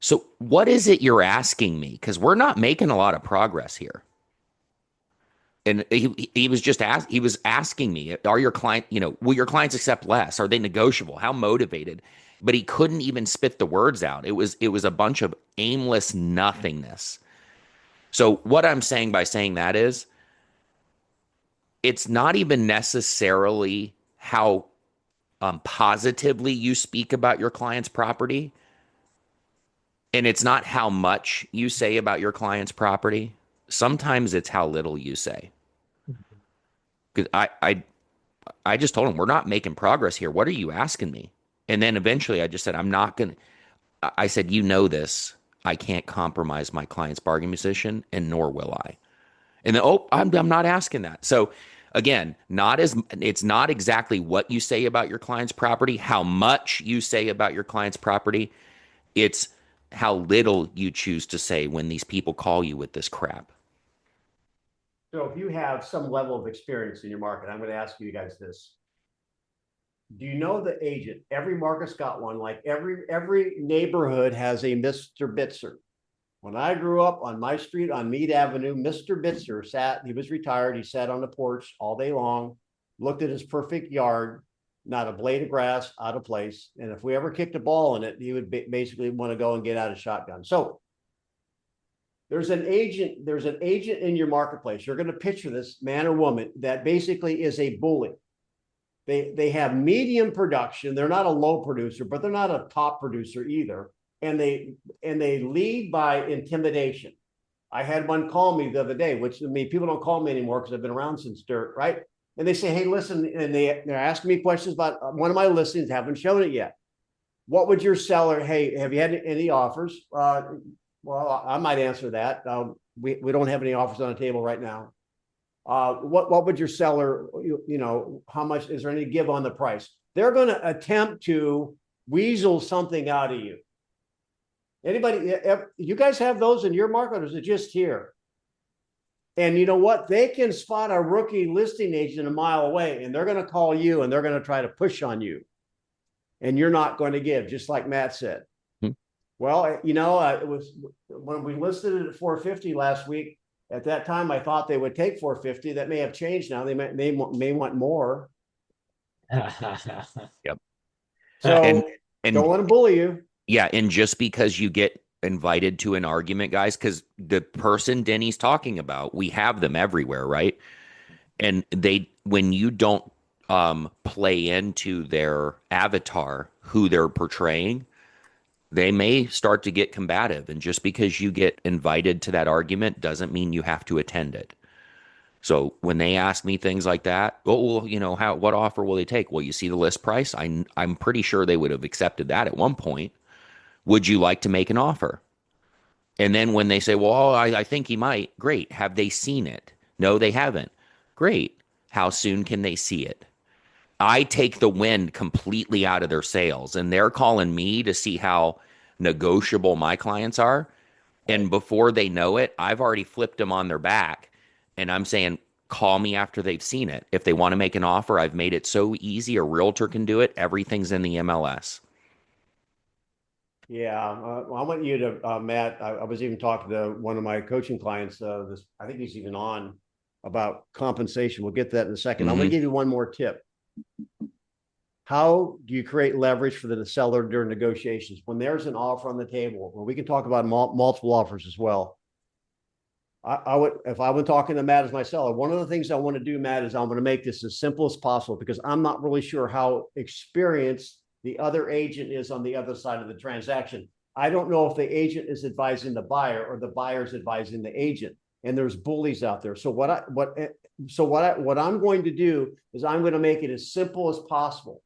So what is it you're asking me? Because we're not making a lot of progress here. And he was just asking me, will your clients accept less? Are they negotiable? How motivated? But he couldn't even spit the words out. It was a bunch of aimless nothingness. So what I'm saying by saying that is, it's not even necessarily how positively you speak about your client's property. And it's not how much you say about your client's property. Sometimes it's how little you say. Because I just told him, we're not making progress here. What are you asking me? And then eventually I just said, I said, this. I can't compromise my client's bargaining position, and nor will I. And then, oh, I'm not asking that. So again, it's not exactly what you say about your client's property, how much you say about your client's property. It's how little you choose to say when these people call you with this crap. So if you have some level of experience in your market, I'm going to ask you guys this. Do you know the agent? Every market's got one. Like every neighborhood has a Mr. Bitzer. When I grew up on my street on Mead Avenue, Mr. Bitzer sat, he was retired. He sat on the porch all day long, looked at his perfect yard, not a blade of grass out of place. And if we ever kicked a ball in it, he would basically want to go and get out a shotgun. So there's an agent in your marketplace. You're going to picture this man or woman that basically is a bully. They have medium production. They're not a low producer, but they're not a top producer either. And they lead by intimidation. I had one call me the other day, which, I mean, people don't call me anymore because I've been around since dirt, right? And they say, hey, listen, and they're asking me questions about one of my listings, haven't shown it yet. What would your seller, hey, have you had any offers? Well, I might answer that. We don't have any offers on the table right now. What would your seller, how much, is there any give on the price? They're going to attempt to weasel something out of you. Anybody, you guys have those in your market, or is it just here? And you know what? They can spot a rookie listing agent a mile away, and they're going to call you and they're going to try to push on you. And you're not going to give, just like Matt said. Well, it was when we listed it at 450 last week. At that time, I thought they would take 450. That may have changed now. They may want more. Yep. So and don't let them bully you. Yeah, and just because you get invited to an argument, guys, because the person Denny's talking about, we have them everywhere, right? And when you don't play into their avatar, who they're portraying, they may start to get combative. And just because you get invited to that argument doesn't mean you have to attend it. So when they ask me things like that, oh, well, what offer will they take? Well, you see the list price. I'm pretty sure they would have accepted that at one point. Would you like to make an offer? And then when they say, well, I think he might, great. Have they seen it? No, they haven't. Great. How soon can they see it? I take the wind completely out of their sails, and they're calling me to see how negotiable my clients are. And before they know it, I've already flipped them on their back. And I'm saying, call me after they've seen it. If they want to make an offer, I've made it so easy. A realtor can do it. Everything's in the MLS. Yeah, I want you to, Matt. I was even talking to one of my coaching clients. I think he's even on about compensation. We'll get to that in a second. I'm going to give you one more tip. How do you create leverage for the seller during negotiations? When there's an offer on the table, well, we can talk about multiple offers as well. I would, if I were talking to Matt as my seller, one of the things I want to do, Matt, is I'm going to make this as simple as possible, because I'm not really sure how experienced the other agent is on the other side of the transaction. I don't know if the agent is advising the buyer or the buyer is advising the agent, and there's bullies out there. So what I'm going to do is I'm going to make it as simple as possible.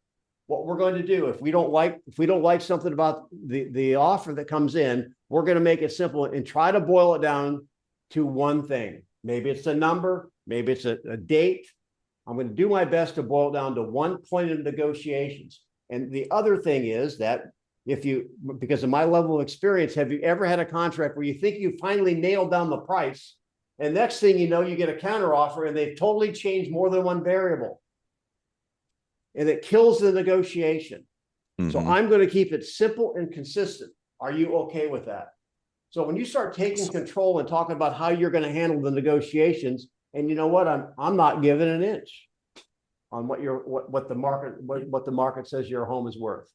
What we're going to do, if we don't like something about the offer that comes in, we're going to make it simple and try to boil it down to one thing. Maybe it's a number, maybe it's a date. I'm going to do my best to boil it down to one point of negotiations. And the other thing is that because of my level of experience, have you ever had a contract where you think you finally nailed down the price, and next thing you know, you get a counter offer and they've totally changed more than one variable, and it kills the negotiation. So I'm going to keep it simple and consistent. Are you okay with that? So when you start taking control and talking about how you're going to handle the negotiations, and you know what, I'm not giving an inch on what the market says your home is worth.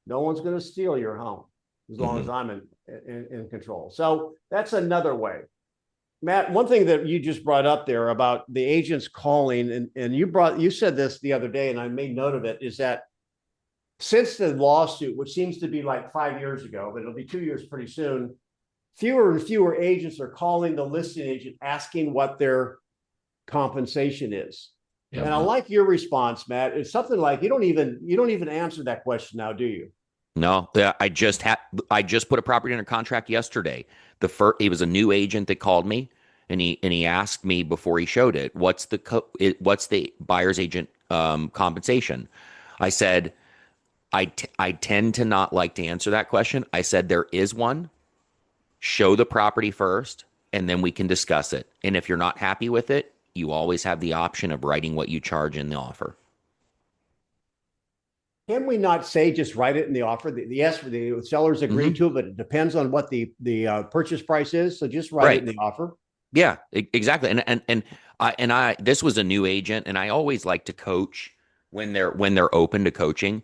No one's going to steal your home as long as I'm in control. So that's another way. Matt, one thing that you just brought up there about the agents calling, and you said this the other day, and I made note of it, is that since the lawsuit, which seems to be like 5 years ago, but it'll be 2 years pretty soon, fewer and fewer agents are calling the listing agent asking what their compensation is. Yep. And I like your response, Matt. It's something like you don't even answer that question now, do you? No, I just put a property under contract yesterday. It was a new agent that called me, And he asked me before he showed it, what's the buyer's agent compensation? I said, I tend to not like to answer that question. I said, there is one. Show the property first, and then we can discuss it. And if you're not happy with it, you always have the option of writing what you charge in the offer. Can we not say just write it in the offer? Yes, the sellers agree to it, but it depends on what the purchase price is. So just write it in the offer. Yeah, exactly. And I this was a new agent, and I always like to coach when they're open to coaching.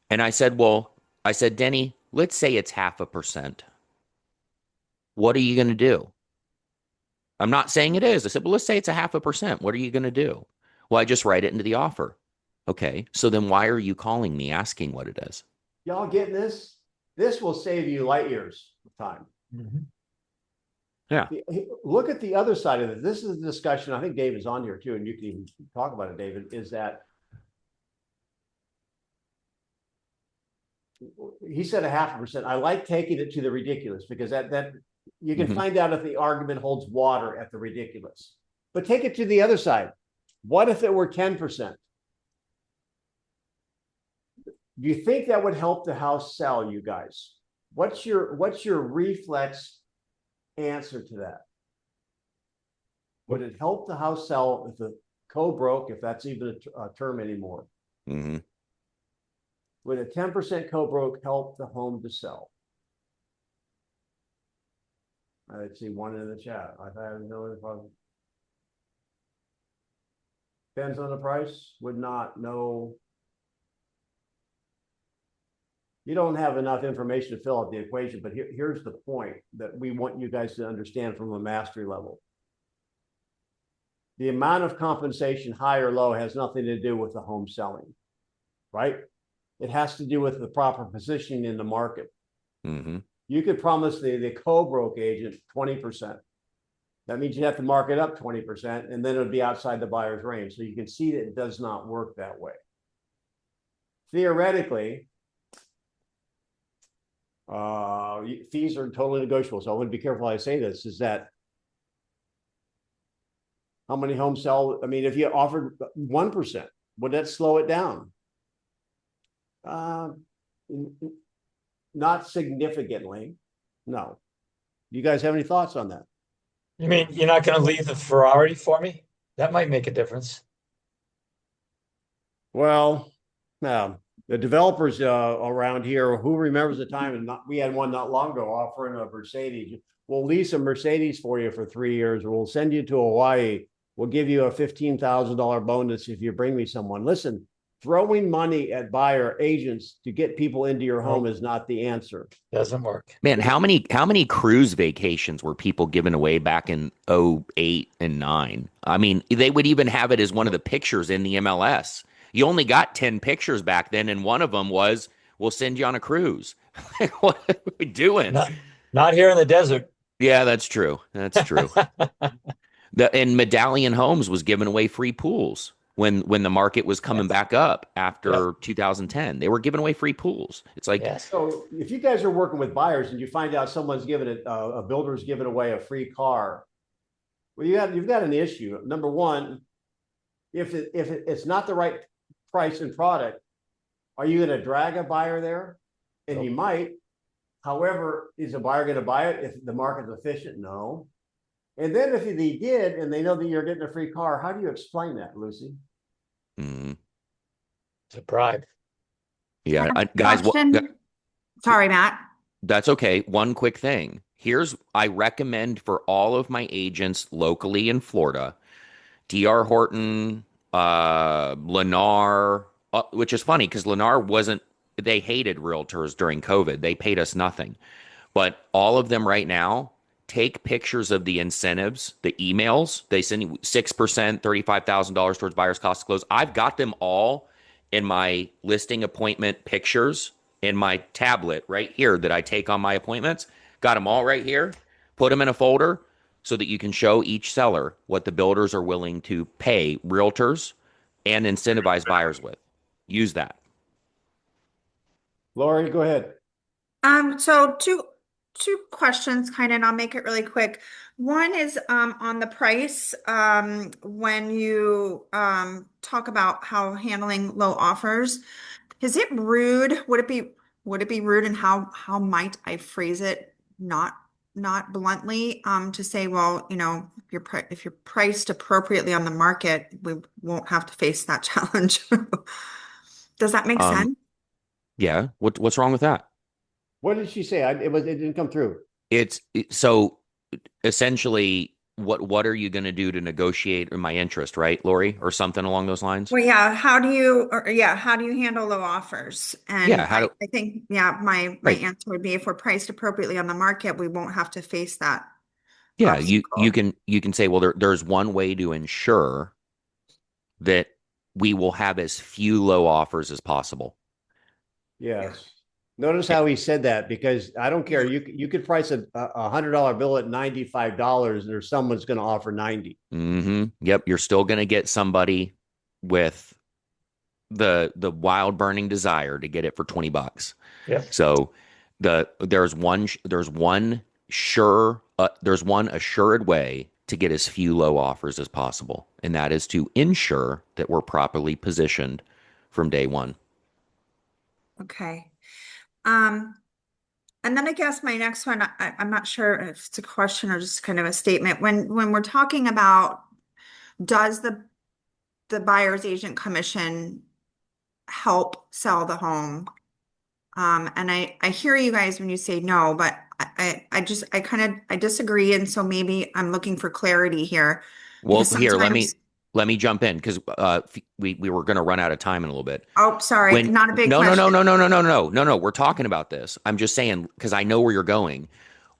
And I said, Denny, let's say it's 0.5%. What are you going to do? I'm not saying it is. I said, well, let's say it's 0.5%. What are you going to do? Well, I just write it into the offer. Okay. So then why are you calling me asking what it is? Y'all getting this? This will save you light years of time. Mm-hmm. Yeah. Look at the other side of it. This is a discussion. I think David's on here too, and you can even talk about it, David, is that he said 0.5%. I like taking it to the ridiculous because that you can find out if the argument holds water at the ridiculous. But take it to the other side. What if it were 10%? Do you think that would help the house sell, you guys? What's your reflex answer to that? Would it help the house sell if the co-broke, if that's even a term anymore? Mm-hmm. Would a 10% co-broke help the home to sell? I see one in the chat. I don't know if I depends on the price. Would not know. You don't have enough information to fill out the equation, but here's the point that we want you guys to understand from a mastery level. The amount of compensation, high or low, has nothing to do with the home selling, right? It has to do with the proper positioning in the market. Mm-hmm. You could promise the co-broke agent 20%. That means you have to mark it up 20%, and then it would be outside the buyer's range. So you can see that it does not work that way. Theoretically, fees are totally negotiable. So I want to be careful how I say this, is that how many homes sell? I mean, if you offered 1%, would that slow it down? Not significantly. No. You guys have any thoughts on that? You mean you're not going to leave the Ferrari for me? That might make a difference. Well, the developers around here, who remembers the time, and we had one not long ago offering a Mercedes. We'll lease a Mercedes for you for 3 years, or we'll send you to Hawaii. We'll give you a $15,000 bonus if you bring me someone. Listen, throwing money at buyer agents to get people into your home is not the answer. Doesn't work. Man, how many cruise vacations were people giving away back in 2008 and 9? I mean, they would even have it as one of the pictures in the MLS. You only got 10 pictures back then, and one of them was, we'll send you on a cruise. What are we doing? Not here in the desert. Yeah, that's true. That's true. And Medallion Homes was giving away free pools when the market was coming back up after 2010. They were giving away free pools. It's like, so if you guys are working with buyers and you find out someone's giving it, a builder's giving away a free car, well, you've got an issue. Number one, if it's not the right price and product, are you going to drag a buyer there? And you might. However, is a buyer going to buy it if the market's efficient? No. And then if they did, and they know that you're getting a free car, how do you explain that, Lucy? It's a bribe. Yeah, guys. Sorry, Matt. That's okay. One quick thing. I recommend for all of my agents locally in Florida, D.R. Horton, Lennar, which is funny because Lennar they hated realtors during COVID. They paid us nothing. But all of them right now, take pictures of the incentives, the emails. They send you 6%, $35,000 towards buyer's cost to close. I've got them all in my listing appointment pictures in my tablet right here that I take on my appointments. Got them all right here. Put them in a folder so that you can show each seller what the builders are willing to pay realtors and incentivize buyers with. Use that. Lori, go ahead. So two questions, kind of, and I'll make it really quick. One is on the price. When you talk about how handling low offers, is it rude? Would it be rude, and how might I phrase it? Not bluntly, to say, well, if you're priced appropriately on the market, we won't have to face that challenge. Does that make Um, sense? yeah. What's wrong with that? What did she say? It didn't come through. So essentially, what are you going to do to negotiate in my interest, right, Lori, or something along those lines? Well, yeah, how do you handle low offers? Yeah. And How do I think, yeah, my right? answer would be, if we're priced appropriately on the market, we won't have to face that Yeah. You obstacle. can say, well, there's one way to ensure that we will have as few low offers as possible. Yes. Notice Eh, how he said that, because I don't care. Yeah. You could price a $100 bill at $95, and there's someone's going to offer 90. Yep. You're still going to get somebody with the wild burning desire to get it for $20. Yep. So there's one assured way to get as few low offers as possible, and that is to ensure that we're properly positioned from day one. Okay. Um, and then I guess my next one, I'm not sure if it's a question or just kind of a statement. When we're talking about, does the buyer's agent commission help sell the home? And I hear you guys when you say no, but I disagree. And so maybe I'm looking for clarity here, Well, because here, sometimes, let me jump in because we were going to run out of time in a little bit. oh, sorry, When not a big no no no question. no no no no no no no, we're talking about this. I'm just saying because I know where you're going.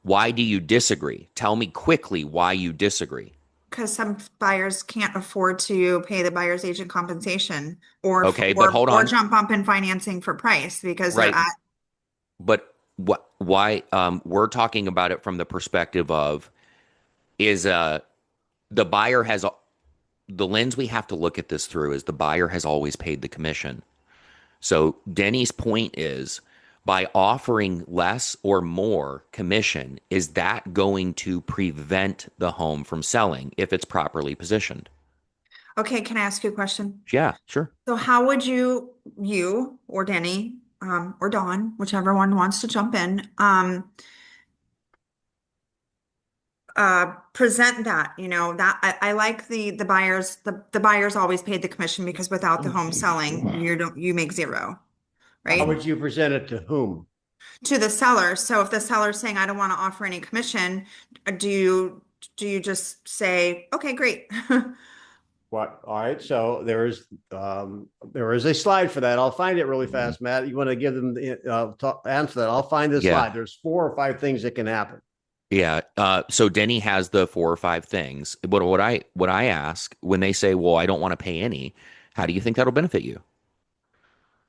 Why do you disagree? Tell me quickly why you disagree. Because some buyers can't afford to pay the buyer's agent compensation, or Okay, but or hold or on. jump up in financing for price because they're Right. at. But why we're talking about it from the perspective of is the buyer has the lens we have to look at this through is the buyer has always paid the commission. So Denny's point is by offering less or more commission, is that going to prevent the home from selling if it's properly positioned? Okay, can I ask you a question? Yeah, sure. So how would you or Denny, or Dawn, whichever one wants to jump in, present that, that I like the buyers always paid the commission, because without the home selling, you make zero, How right? would you present it to whom? To the seller. So if the seller's saying, I don't want to offer any commission, do you just say, okay, great? What? All right. So there is a slide for that. I'll find it really fast, Matt. You want to give them the answer that? I'll find this Yeah. slide. There's 4 or 5 things that can happen. Yeah. So Denny has the 4 or 5 things. But what I ask when they say, well, I don't want to pay any, how do you think that'll benefit you?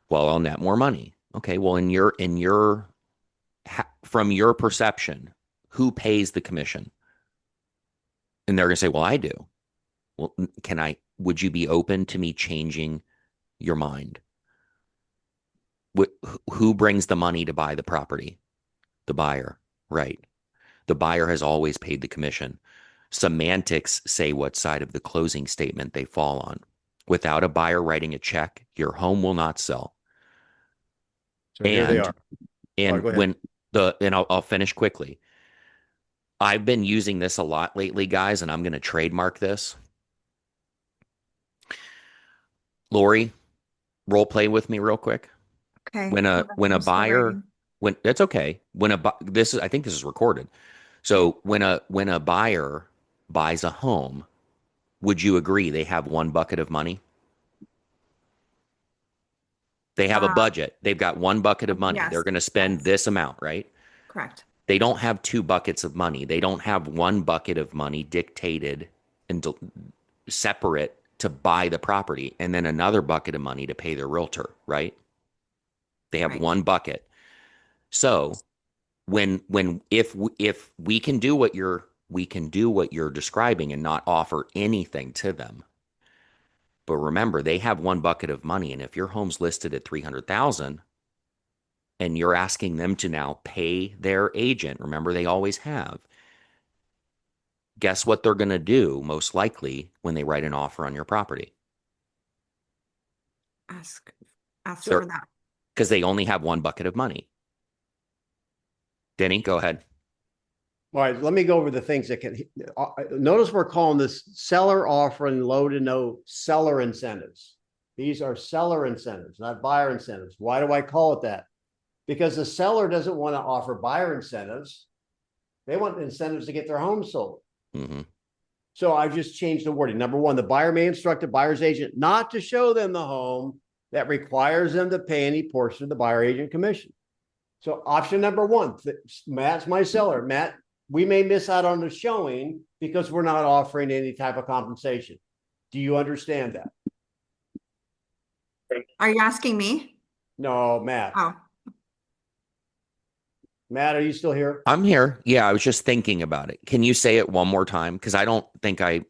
Well, I'll net more money. Okay. Well, from your perception, who pays the commission? And they're going to say, well, I do. Well, would you be open to me changing your mind? Who brings the money to buy the property? The buyer, right? The buyer has always paid the commission. Semantics say what side of the closing statement they fall on. Without a buyer writing a check, your home will not sell. So here they are. And Go ahead. I'll finish quickly. I've been using this a lot lately, guys, and I'm going to trademark this. Lori, role play with me real quick. Okay. When a I'm still buyer writing. when that's okay. I think this is recorded. So when a buyer buys a home, would you agree they have one bucket of money? They have a Uh, budget. They've got one bucket of money. They're yes, going to spend yes, this amount, right? correct. They don't have 2 buckets of money. They don't have one bucket of money dictated and separate to buy the property and then another bucket of money to pay their realtor, right? They have Right. one bucket. So if we can do what you're describing and not offer anything to them. But remember, they have one bucket of money, and if your home's listed at 300,000, and you're asking them to now pay their agent. Remember, they always have. Guess what they're going to do most likely when they write an offer on your property? Ask for that. Because they only have one bucket of money. Denny, go ahead. All right, let me go over the things that can. Notice we're calling this seller offering low to no seller incentives. These are seller incentives, not buyer incentives. Why do I call it that? Because the seller doesn't want to offer buyer incentives. They want incentives to get their home sold. Mm-hmm. So I've just changed the wording. Number one, the buyer may instruct the buyer's agent not to show them the home that requires them to pay any portion of the buyer agent commission. So option number one, Matt's my seller. Matt, we may miss out on the showing because we're not offering any type of compensation. Do you understand that? Are you asking me? No, Matt. Oh, Matt, are you still here? I'm here. Yeah, I was just thinking about it. Can you say it one more time? Because I don't think I.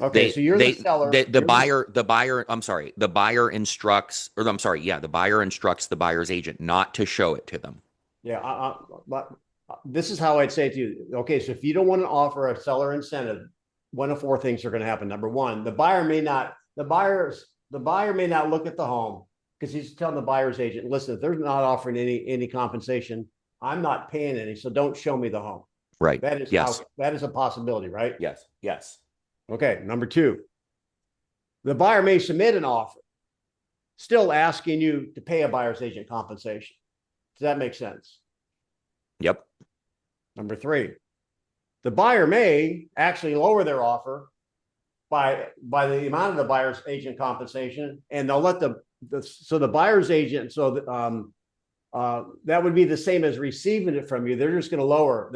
Okay, so you're the seller. The buyer. I'm sorry. The buyer instructs, or I'm sorry. Yeah, the buyer instructs the buyer's agent not to show it to them. Yeah, but this is how I'd say it to you. Okay, so if you don't want to offer a seller incentive, one of four things are going to happen. Number one, the buyer may not look at the home because he's telling the buyer's agent, listen, if they're not offering any compensation, I'm not paying any, so don't show me the home. Right. That is that is a possibility, right? Yes. Yes. Okay. Number two, the buyer may submit an offer, still asking you to pay a buyer's agent compensation. Does that make sense? Yep. Number three, the buyer may actually lower their offer by the amount of the buyer's agent compensation, and they'll let the buyer's agent, that would be the same as receiving it from you. They're just going to lower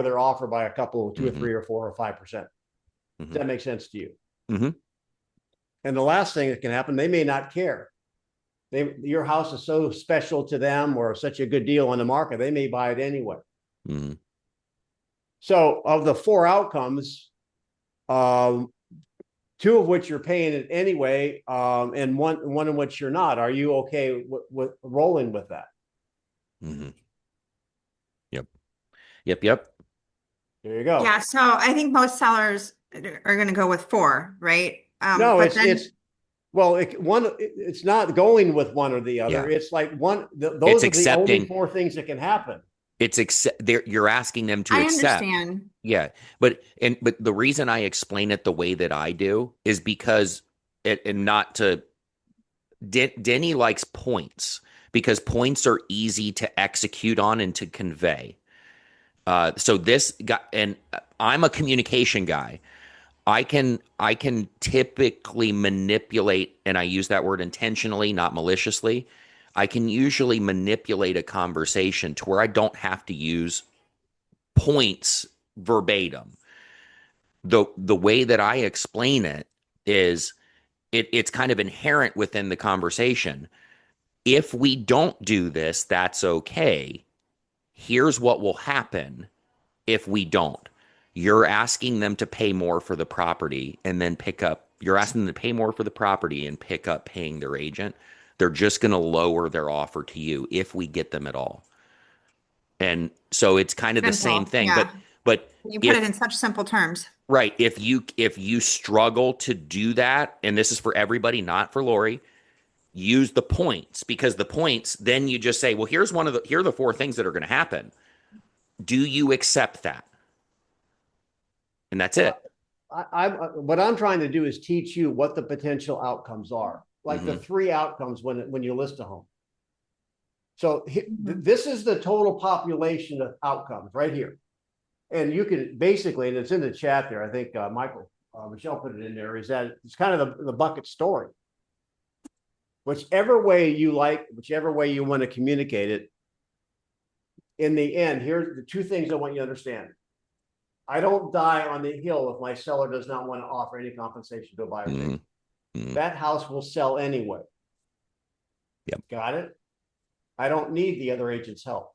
their offer by a couple, 2 or 3 or 4 or 5%. Does that make sense to you? Mm-hmm. And the last thing that can happen, they may not care. Your house is so special to them or such a good deal on the market, they may buy it anyway. Mm-hmm. So of the four outcomes, two of which you're paying it anyway, and one in which you're not. Are you okay with rolling with that? Mm-hmm. Yep. There you go. yeah. So I think most sellers are going to go with 4, right? No, but it's not going with one or the other. Yeah. It's like those It's are the only accepting. 4 things that can happen. You're asking them to I accept. understand. Yeah. But the reason I explain it the way that I do is because Denny likes points because points are easy to execute on and to convey. So this guy, and I'm a communication guy. I can typically manipulate, and I use that word intentionally, not maliciously. I can usually manipulate a conversation to where I don't have to use points verbatim. The way that I explain it is it's kind of inherent within the conversation. If we don't do this, that's okay. Here's what will happen if we don't. You're asking them to pay more for the property and then you're asking them to pay more for the property and pick up paying their agent. They're just going to lower their offer to you if we get them at all. And so it's kind of the same thing, yeah. but You put it in such simple terms. right. If you struggle to do that, and this is for everybody, not for Lori, use the points, because the points, then you just say, well, here are the 4 things that are going to happen. Do you accept that? And that's it. What I'm trying to do is teach you what the potential outcomes are, like the 3 outcomes when you list a home. So this is the total population of outcomes right here. And you can basically, and it's in the chat there, I think Michelle put it in there, is that it's kind of the bucket story. Whichever way you want to communicate it, in the end, here's the 2 things I want you to understand. I don't die on the hill if my seller does not want to offer any compensation to a buyer. That house will sell anyway. Yep. Got it? I don't need the other agent's help.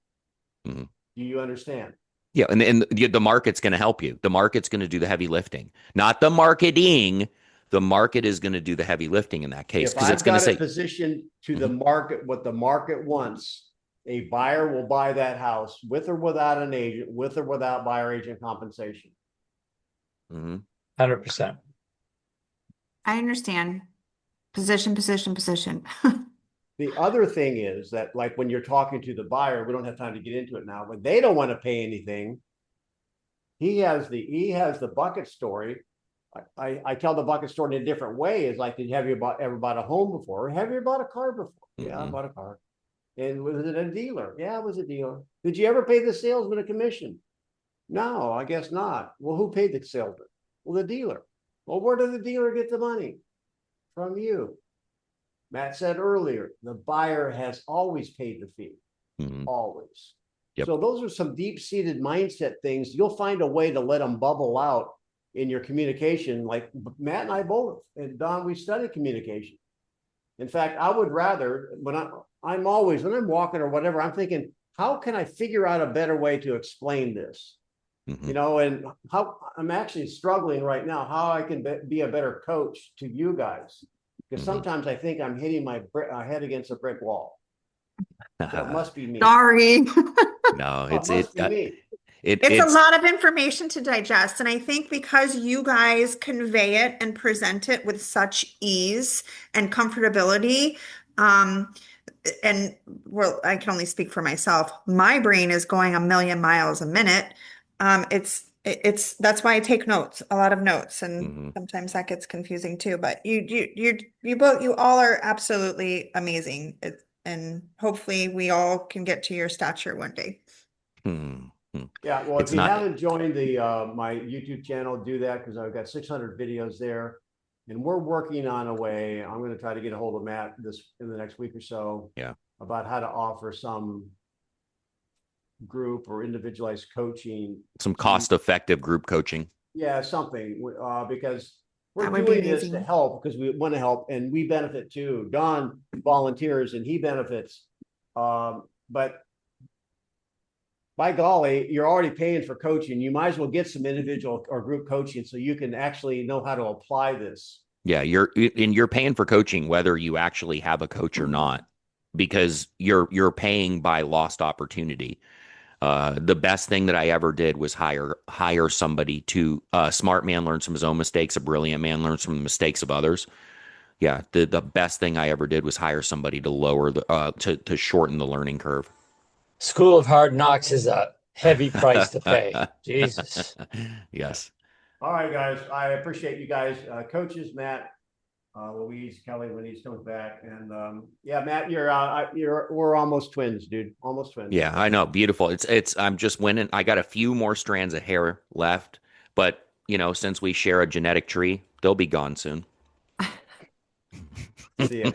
Do you understand? Yeah, and the market's going to help you. The market's going to do the heavy lifting, not the marketing. The market is going to do the heavy lifting in that case, because it's going to say position to the market what the market wants. a buyer will buy that house with or without an agent, with or without buyer agent compensation. 100%. I understand. Position. The other thing is that, like, when you're talking to the buyer, we don't have time to get into it now, when they don't want to pay anything, he has the bucket story. I tell the bucket story in a different way. Is like, have you ever bought a home before? Have you bought a car before? Yeah, I bought a car. And was it a dealer? Yeah, it was a dealer. Did you ever pay the salesman a commission? No, I guess not. Well, who paid the salesman? Well, the dealer. Well, where did the dealer get the money? From you. Matt said earlier, the buyer has always paid the fee. Always. Yep. So those are some deep-seated mindset things. You'll find a way to let them bubble out in your communication. Like Matt and I both, and Don, we study communication. In fact, I would rather, when I'm walking or whatever, I'm thinking, how can I figure out a better way to explain this? You know, and how I'm actually struggling right now, how I can be a better coach to you guys. Because sometimes I think I'm hitting my head against a brick wall. So it must be me. Sorry. No, It must be me. It's a lot of information to digest. And I think because you guys convey it and present it with such ease and comfortability, and well, I can only speak for myself. My brain is going a million miles a minute. That's why I take notes, a lot of notes, and sometimes that gets confusing too. But you all are absolutely amazing, and hopefully we all can get to your stature one day. Yeah, well, if you haven't joined the my YouTube channel, do that, because I've got 600 videos there, and we're working on a way. I'm going to try to get a hold of Matt in the next week or so. Yeah. About how to offer some group or individualized coaching, some cost-effective group coaching. Yeah, something, because we're doing this to help, because we want to help, and we benefit too. Don volunteers and he benefits, but by golly, you're already paying for coaching. You might as well get some individual or group coaching so you can actually know how to apply this. Yeah, you're paying for coaching whether you actually have a coach or not, because you're paying by lost opportunity. The best thing that I ever did was hire somebody to a smart man learns from his own mistakes, a brilliant man learns from the mistakes of others. Yeah, the best thing I ever did was hire somebody to lower to shorten the learning curve. School of Hard Knocks is a heavy price to pay. Jesus. Yes. All right, guys. I appreciate you guys, coaches, Matt, Louise, Kelly, when he comes back, and yeah, Matt, we're almost twins, dude. Almost twins. Yeah, I know. Beautiful. I'm just winning. I got a few more strands of hair left, but since we share a genetic tree, they'll be gone soon. See ya.